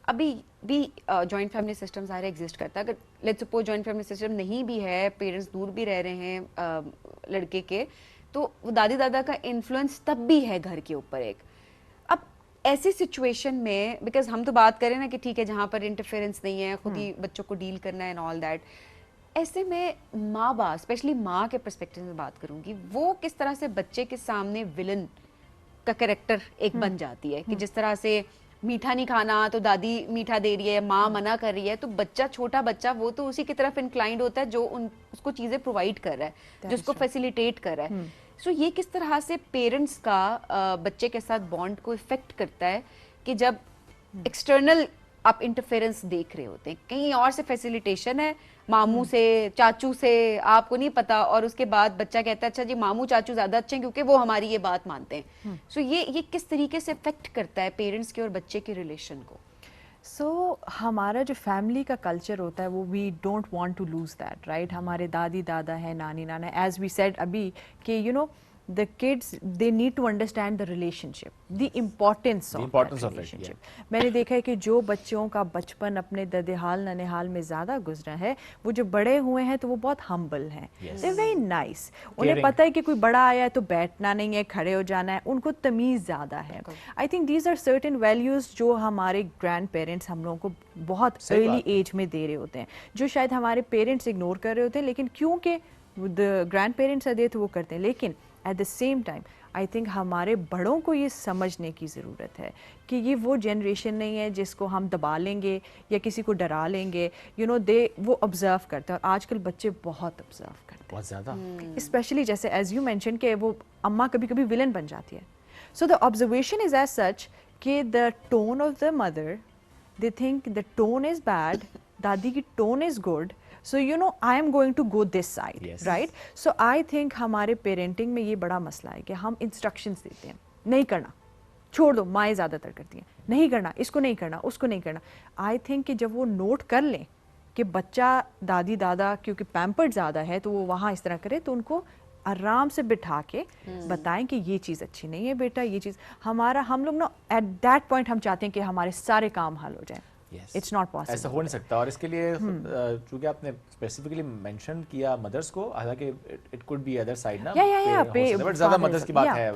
ابھی بھی جوائنٹ فیملی سسٹم ظاہر ایگزسٹ کرتا ہے, اگر let's suppose joint family system نہیں بھی ہے, پیرنٹس دور بھی رہ رہے ہیں لڑکے کے, تو وہ دادی دادا کا انفلوئنس تب بھی ہے گھر کے اوپر ایک. اب ایسی سچویشن میں, بیکاز ہم تو بات کریں نا کہ ٹھیک ہے جہاں پر انٹرفیئرنس نہیں ہے, خود ہی بچوں کو ڈیل کرنا ہے اینڈ آل دیٹ, ایسے میں ماں باپ, اسپیشلی ماں کے پرسپیکٹیو میں بات کروں گی, وہ کس طرح سے بچے کے سامنے ولن کا کریکٹر ایک بن جاتی ہے, کہ جس طرح سے میٹھا نہیں کھانا تو دادی میٹھا دے رہی ہے, ماں منع کر رہی ہے, تو بچہ چھوٹا بچہ وہ تو اسی کی طرف انکلائنڈ ہوتا ہے جو اس کو چیزیں پرووائڈ کر رہا ہے, جو اس کو فیسیلیٹیٹ کر رہا ہے. سو یہ کس طرح سے پیرنٹس کا بچے کے ساتھ بانڈ کو افیکٹ کرتا ہے کہ جب ایکسٹرنل آپ انٹرفیئرنس دیکھ رہے ہوتے ہیں, کہیں اور سے فیسیلیٹیشن ہے, ماموں سے چاچو سے, آپ کو نہیں پتا, اور اس کے بعد بچہ کہتا ہے اچھا جی ماموں چاچو زیادہ اچھے ہیں کیونکہ وہ ہماری یہ بات مانتے ہیں. سو یہ کس طریقے سے افیکٹ کرتا ہے پیرنٹس کے اور بچے کے ریلیشن کو؟ سو ہمارا جو فیملی کا کلچر ہوتا ہے وہ we don't want to lose that, right. ہمارے دادی دادا ہیں, نانی نانا, ایز وی سیڈ ابھی کہ you know the kids they need to understand the relationship, the importance of relationship. میں نے دیکھا ہے کہ جو بچوں کا بچپن اپنے ددحال ننحال میں زیادہ گزرا ہے, وہ جو بڑے ہوئے ہیں تو وہ بہت ہمبل ہیں, they're very nice. انہیں پتہ ہے کہ کوئی بڑا آیا ہے تو بیٹھنا نہیں ہے, کھڑے ہو جانا ہے, ان کو تمیز زیادہ ہے. I think these are certain values جو ہمارے گرینڈ پیرنٹس ہم لوگوں کو بہت ارلی ایج میں دے رہے ہوتے ہیں, جو شاید ہمارے پیرنٹس اگنور کر رہے ہوتے ہیں, لیکن کیونکہ گرینڈ پیرنٹس دے تو وہ کرتے ہیں. لیکن at the same time I think ہمارے بڑوں کو یہ سمجھنے کی ضرورت ہے کہ یہ وہ جنریشن نہیں ہے جس کو ہم دبا لیں گے یا کسی کو ڈرا لیں گے. یو نو وہ آبزرو کرتے ہیں, اور آج کل بچے بہت آبزرو کرتے ہیں, بہت زیادہ, اسپیشلی جیسے ایز یو مینشن کہ وہ اماں کبھی کبھی ولن بن جاتی ہے. سو the observation is as such کہ the tone of the mother, they think the tone is bad, دادی کی tone is good, so you know I am going to go this side, right? So I think ہمارے parenting میں یہ بڑا مسئلہ ہے کہ ہم انسٹرکشنز دیتے ہیں, نہیں کرنا, چھوڑ دو, مائیں زیادہ تر کرتی ہیں, نہیں کرنا, اس کو نہیں کرنا, اس کو نہیں کرنا. آئی تھنک کہ جب وہ نوٹ کر لیں کہ بچہ دادی دادا کیونکہ پیمپرڈ زیادہ ہے تو وہ وہاں اس طرح کرے, تو ان کو آرام سے بٹھا کے بتائیں کہ یہ چیز اچھی نہیں ہے بیٹا, یہ چیز ہم لوگ نا ایٹ دیٹ پوائنٹ ہم چاہتے ہیں کہ ہمارے سارے کام حل ہو جائیں. It's not possible. ایسا ہو نہیں سکتا, اور اس کے لیے چونکہ آپ نے اسپیسیفکلی مینشن کیا مدرس کو, حالانکہ it could be other side نا, زیادہ مدرس کی بات ہے,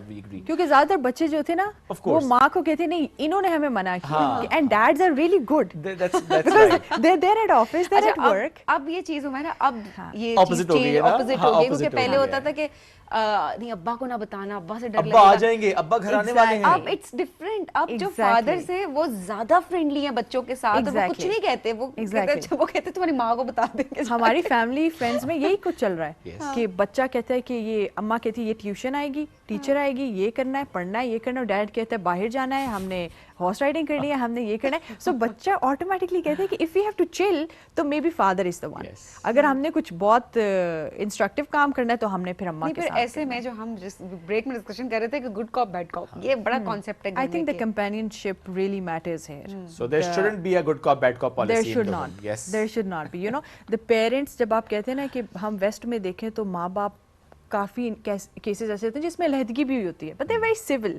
کیونکہ زیادہ تر بچے جو تھے نا وہ ماں کو کہتے نہیں انہوں نے ہمیں منع کیا, and dads are really good because they they're at office, they're at work. اب یہ چیز ہو نا, اب یہ اپوزٹ ہو گئی, کیونکہ پہلے ہوتا تھا کہ نہیں ابا کو نہ بتانا, ابا سے ڈر لگے گا, ابا آ جائیں گے, ابا گھر آنے والے ہیں. اب اٹس ڈفرینٹ, اب جو فادرز ہیں وہ زیادہ فرینڈلی ہیں بچوں کے ساتھ, وہ کچھ نہیں کہتے, وہ کہتے تمہاری ماں کو بتا دیں گے. ہماری فیملی فرینڈز میں یہی کچھ چل رہا ہے کہ بچہ کہتا ہے کہ یہ اماں کہتی ہے یہ ٹیوشن آئے گی, ٹیچر آئے گی, یہ کرنا ہے, پڑھنا ہے, یہ کرنا ہے, ڈیڈ کہتا ہے باہر جانا ہے, ہم نے ہارس رائڈنگ کرنی ہے, ہم نے یہ کرنا ہے. سو بچہ آٹومیٹکلی کہتا ہے کہ اف یو ہیو ٹو چل تو maybe father is the one. اگر ہم نے کچھ بہت انسٹرکٹیو کام کرنا ہے تو ہم نے پھر اماں کے ساتھ. ایسے میں جو ہم بریک میں ڈسکشن کر رہے تھے کہ گڈ کاپ بیڈ کاپ, یہ بڑا کانسیپٹ ہے. I think the companionship really matters here. So there shouldn't be a good cop bad cop policy. There should not be. You know the parents, جب آپ کہتے ہیں نا کہ ہم ویسٹ میں دیکھیں تو ماں باپ کافی کیسز ایسے ہوتے ہیں جس میں علیحدگی بھی ہوتی ہے, بٹ دے ویری سول.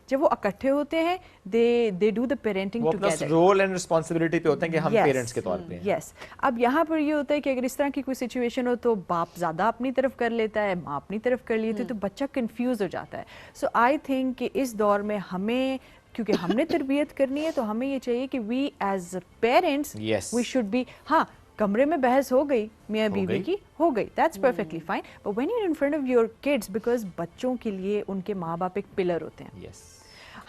جب وہ اکٹھے ہوتے ہیں they do the parenting together, role and responsibility پہ ہوتے ہیں کہ ہم پیرنٹس کے طور پہ. یس, اب یہاں پر یہ ہوتا ہے کہ اگر اس طرح کی کوئی سچویشن ہو تو باپ زیادہ اپنی طرف کر لیتا ہے, ماں اپنی طرف کر لیتی ہے, تو بچہ کنفیوز ہو جاتا ہے. سو آئی تھنک کہ اس دور میں ہمیں, کیونکہ ہم نے تربیت کرنی ہے, تو ہمیں یہ چاہیے کہ we as parents we should be, ہاں کمرے میں بحث ہو گئی میاں بیوی کی, ہو گئی, that's perfectly fine, but when you in front of your kids, because بچوں کے لیے ان کے ماں باپ ایک پلر ہوتے ہیں.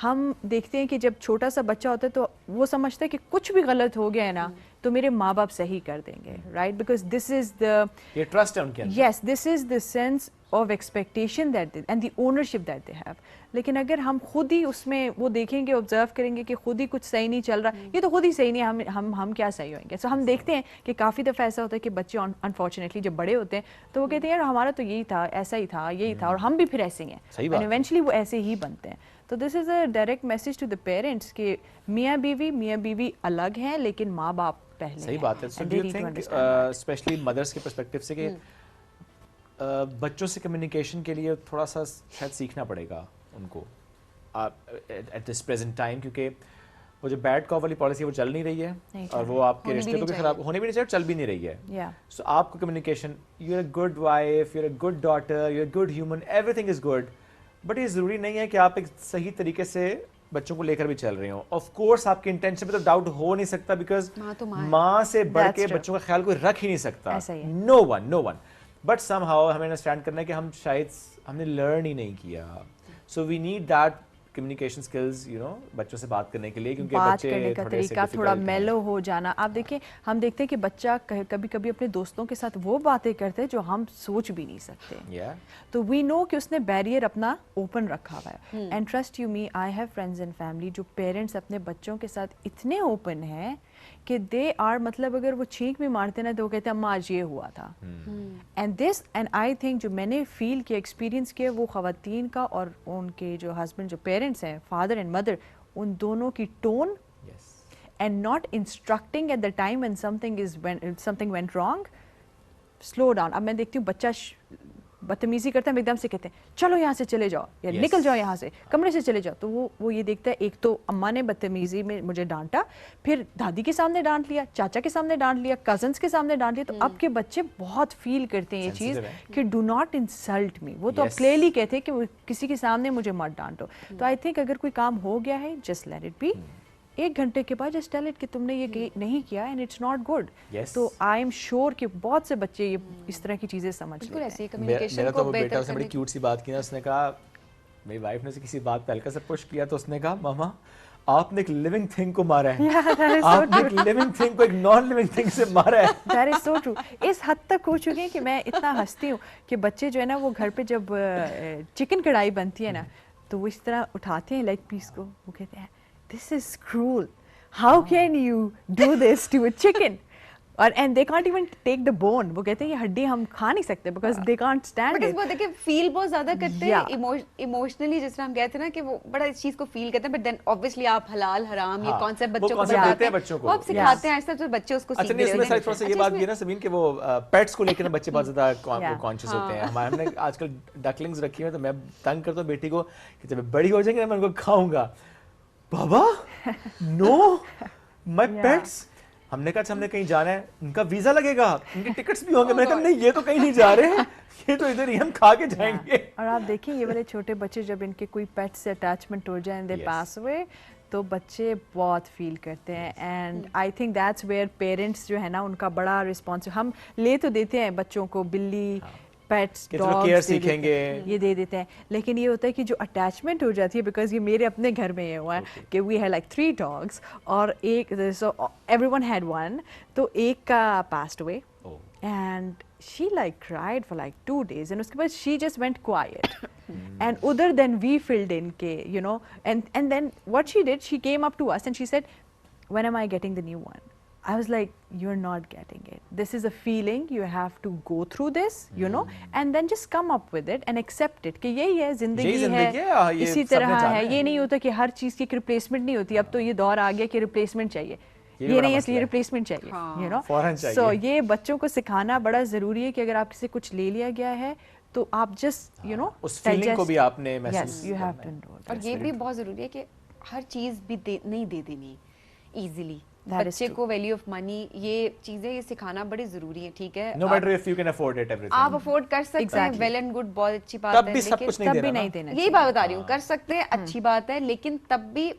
ہم دیکھتے ہیں کہ جب چھوٹا سا بچہ ہوتا ہے تو وہ سمجھتا ہے کہ کچھ بھی غلط ہو گیا ہے نا تو میرے ماں باپ صحیح کر دیں گے, رائٹ, بیکاز دس از دا یہ ٹرسٹ ہے ان کے اندر. Yes, this is the sense of expectation that they and the ownership that they have. لیکن اگر ہم خود ہی اس میں وہ دیکھیں گے, آبزرو کریں گے کہ خود ہی کچھ صحیح نہیں چل رہا, یہ تو خود ہی صحیح نہیں ہے, ہم کیا صحیح ہوئیں گے. سو ہم دیکھتے ہیں کہ کافی دفعہ ایسا ہوتا ہے کہ بچے انفارچونیٹلی جب بڑے ہوتے ہیں تو وہ کہتے ہیں یار ہمارا تو یہی تھا, ایسا ہی تھا, یہی تھا, اور ہم بھی پھر ایسے ہی ہیں, اینڈ ایونچولی وہ ایسے ہی بنتے ہیں. تو this is a direct message to the parents کہ میاں بیوی الگ ہیں لیکن ماں باپ پہلے. صحیح بات ہے. So do you think especially mothers کے پرسپیکٹو سے کہ بچوں سے کمیونیکیشن کے لیے تھوڑا سا شاید سیکھنا پڑے گا ان کو ایٹ دس پریزنٹ ٹائم, کیونکہ وہ جو بیڈ کاپ والی پالیسی وہ چل نہیں رہی ہے اور وہ آپ کے رشتے کو بھی خراب ہونے بھی نہیں چاہیے, چل بھی نہیں رہی ہے. سو آپ کو communication, you are a good wife, you are a good daughter, you are a good human, everything is good, but یہ ضروری نہیں ہے کہ آپ ایک صحیح طریقے سے بچوں کو لے کر بھی چل رہے ہوں. آف کورس آپ کی انٹینشن پہ تو ڈاؤٹ ہو نہیں سکتا, بیکاز ماں سے بڑھ کے بچوں کا خیال کوئی رکھ ہی نہیں سکتا, نو ون. بٹ سم ہاؤ ہمیں انڈرسٹینڈ کرنا ہے کہ ہم شاید ہم نے لرن ہی نہیں کیا. So we need that communication skills, you know, بچوں سے بات کرنے کے لیے, کیونکہ بات کرنے کا طریقہ تھوڑا میلو ہو جانا. آپ دیکھیں, ہم دیکھتے ہیں کہ بچہ کبھی کبھی اپنے دوستوں کے ساتھ وہ باتیں کرتے ہیں جو ہم سوچ بھی نہیں سکتے, تو وی نو کہ اس نے بیریئر اپنا اوپن رکھا ہوا ہے. And trust you me, I have friends and family جو پیرنٹس اپنے بچوں کے ساتھ اتنے اوپن ہیں کہ دے آر, مطلب اگر وہ چھینک بھی مارتے نا تو وہ کہتے ہیں اماں آج یہ ہوا تھا. اینڈ آئی تھنک جو میں نے فیل کیا, ایکسپیرینس کیا, وہ خواتین کا اور ان کے جو ہسبینڈ جو پیرنٹس ہیں, فادر اینڈ مدر, ان دونوں کی tone and not instructing at the time when something went wrong, slow down. اب میں دیکھتی ہوں بچہ بدتمیزی کرتا ہے, ہم ایک دم سے کہتے ہیں چلو یہاں سے چلے جاؤ, یا نکل جاؤ یہاں سے, کمرے سے چلے جاؤ. تو وہ یہ دیکھتا ہے, ایک تو اماں نے بدتمیزی میں مجھے ڈانٹا, پھر دادی کے سامنے ڈانٹ لیا, چاچا کے سامنے ڈانٹ لیا, کزنس کے سامنے ڈانٹ لیا. تو اب کے بچے بہت فیل کرتے ہیں یہ چیز کہ ڈو ناٹ انسلٹ می. وہ تو اب کلیئرلی کہتے ہیں کہ کسی کے سامنے مجھے مت ڈانٹو. تو آئی تھنک اگر کوئی کام ہو گیا ہے, جسٹ لیٹ اٹ بی. 1 گھنٹے کے بعد جسٹ ٹیل اٹ کہ تم نے یہ نہیں کیا اینڈ اٹس ناٹ گڈ. تو آئی ایم شیور کہ بہت سے بچے یہ اس طرح کی چیزیں سمجھ لیتے ہیں. میرا تو وہ بیٹا, اس نے بڑی کیوٹ سی بات کی نا, اس نے کہا, میری وائف نے اسے کسی بات پہ ہلکا سا پش کیا تو اس نے کہا ماما آپ نے ایک لیونگ تھنگ کو مارا ہے, آپ نے ایک لیونگ تھنگ کو ایک نان لیونگ تھنگ سے مارا ہے. That is so true. اس حد تک ہو چکے ہیں کہ میں اتنا ہنستی ہوں کہ بچے جو ہے نا وہ گھر پہ جب چکن کڑھائی بنتی ہے نا تو وہ اس طرح اٹھاتے ہیں لیگ پیس کو, وہ کہتے ہیں دس از Karol, how can you do this to a chicken, and they can't even take the bone. وہ کہتے ہیں یہ ہڈی ہم کھا نہیں سکتے because they can't stand it. وہ دیکھیں فیل بہت زیادہ کرتے ہیں ایموشنلی, جس طرح ہم کہتے ہیں نا کہ وہ بڑا اس چیز کو فیل کرتے ہیں, بٹ دین obviously آپ حلال حرام یہ کانسیپٹ بچوں کو بتاتے ہیں, وہ آپ سکھاتے ہیں ایسا تو بچے اس کو سیکھ لیتے ہیں. اچھا, اس میں تھوڑا سا یہ بات بھی ہے نا سبین کہ وہ پیٹس کو لے کے نا بچے بہت زیادہ کانشیس ہوتے ہیں. ہم نے آج کل ڈکلنگز رکھی ہوئی, تو میں تنگ کرتا ہوں بیٹی کو کہ جب بڑی ہو جائیں گے میں ان کو کھاؤں گا. بابا نو مائی پیٹس. ہم نے کہا ہم نے کہیں جانا ہے, ان کا ویزا لگے گا, ان کے ٹکٹس بھی ہوں گے. میں نے کہا نہیں یہ تو کہیں نہیں جا رہے, یہ تو ادھر ہی ہم کھا کے جائیں گے. اور آپ دیکھیں یہ والے چھوٹے بچے جب ان کے کوئی پیٹ سے اٹیچمنٹ ہو جائے, دے پاس ہوئے, تو بچے بہت فیل کرتے ہیں. And I think that's where parents جو ہے نا ان کا بڑا رسپانس, ہم لے تو دیتے ہیں بچوں کو, بلی, پیٹس, ڈاگس یہ دے دیتے ہیں, لیکن یہ ہوتا ہے کہ جو اٹیچمنٹ ہو جاتی ہے, بیکاز یہ میرے اپنے گھر میں یہ ہوا ہے کہ وی ہیڈ لائک 3 dogs اور ایک, so every one had one, تو ایک کا passed away and she like cried for like 2 days, and uske baad she just went quiet. And other than we filled in ke, you know, and then what she did, she came up to us and she said, when am I getting the new one? I was like, you're not getting it. This is a feeling, you have to go through this, you know, and then just come up with it and accept it کہ یہی ہے زندگی ہے, اسی طرح ہے. یہ نہیں ہوتا کہ ہر چیز کی ایک ریپلیسمنٹ نہیں ہوتی. اب تو یہ دور آ گیا کہ ریپلیسمنٹ چاہیے, یہ نہیں ہے ریپلیسمنٹ چاہیے, یو نو. سو یہ بچوں کو سکھانا بڑا ضروری ہے کہ اگر آپ سے کچھ لے لیا گیا ہے تو آپ جسٹ یو نو اس فیلنگ کو بھی آپ نے محسوس کرنا. اور یہ بھی بہت ضروری ہے کہ ہر چیز بھی نہیں دے دینی ایزیلی. بچے کو ویلیو آف منی, یہ چیزیں یہ سکھانا بڑی ضروری ہے. ٹھیک ہے, no matter if you can afford it, every thing آپ افورڈ کر سکتے ہیں, ویل اینڈ گڈ, بہت اچھی بات ہے, لیکن تب بھی نہیں دینا. یہی بات بتا رہی ہوں, کر سکتے ہیں اچھی بات ہے, لیکن تب بھی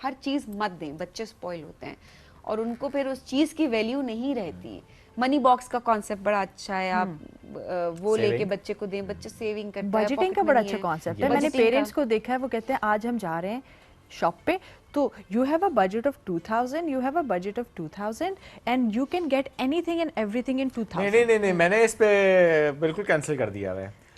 ہر چیز مت دیں. بچے اسپوائل ہوتے ہیں اور ان کو پھر اس چیز کی ویلیو نہیں رہتی. منی باکس کا کانسیپٹ بڑا اچھا ہے, آپ وہ لے کے بچے کو دیں, بچے سیونگ کرتے ہیں. بجٹنگ کا بڑا اچھا کانسیپٹ ہے. میں نے پیرنٹس کو دیکھا ہے, وہ کہتے ہیں آج ہم جا رہے ہیں شاپ پہ, تو you have a budget of 2000, you have a budget of 2000 and you can get anything and everything in 2000. نہیں, میں نے اس پہ بالکل کینسل کر دیا ہے.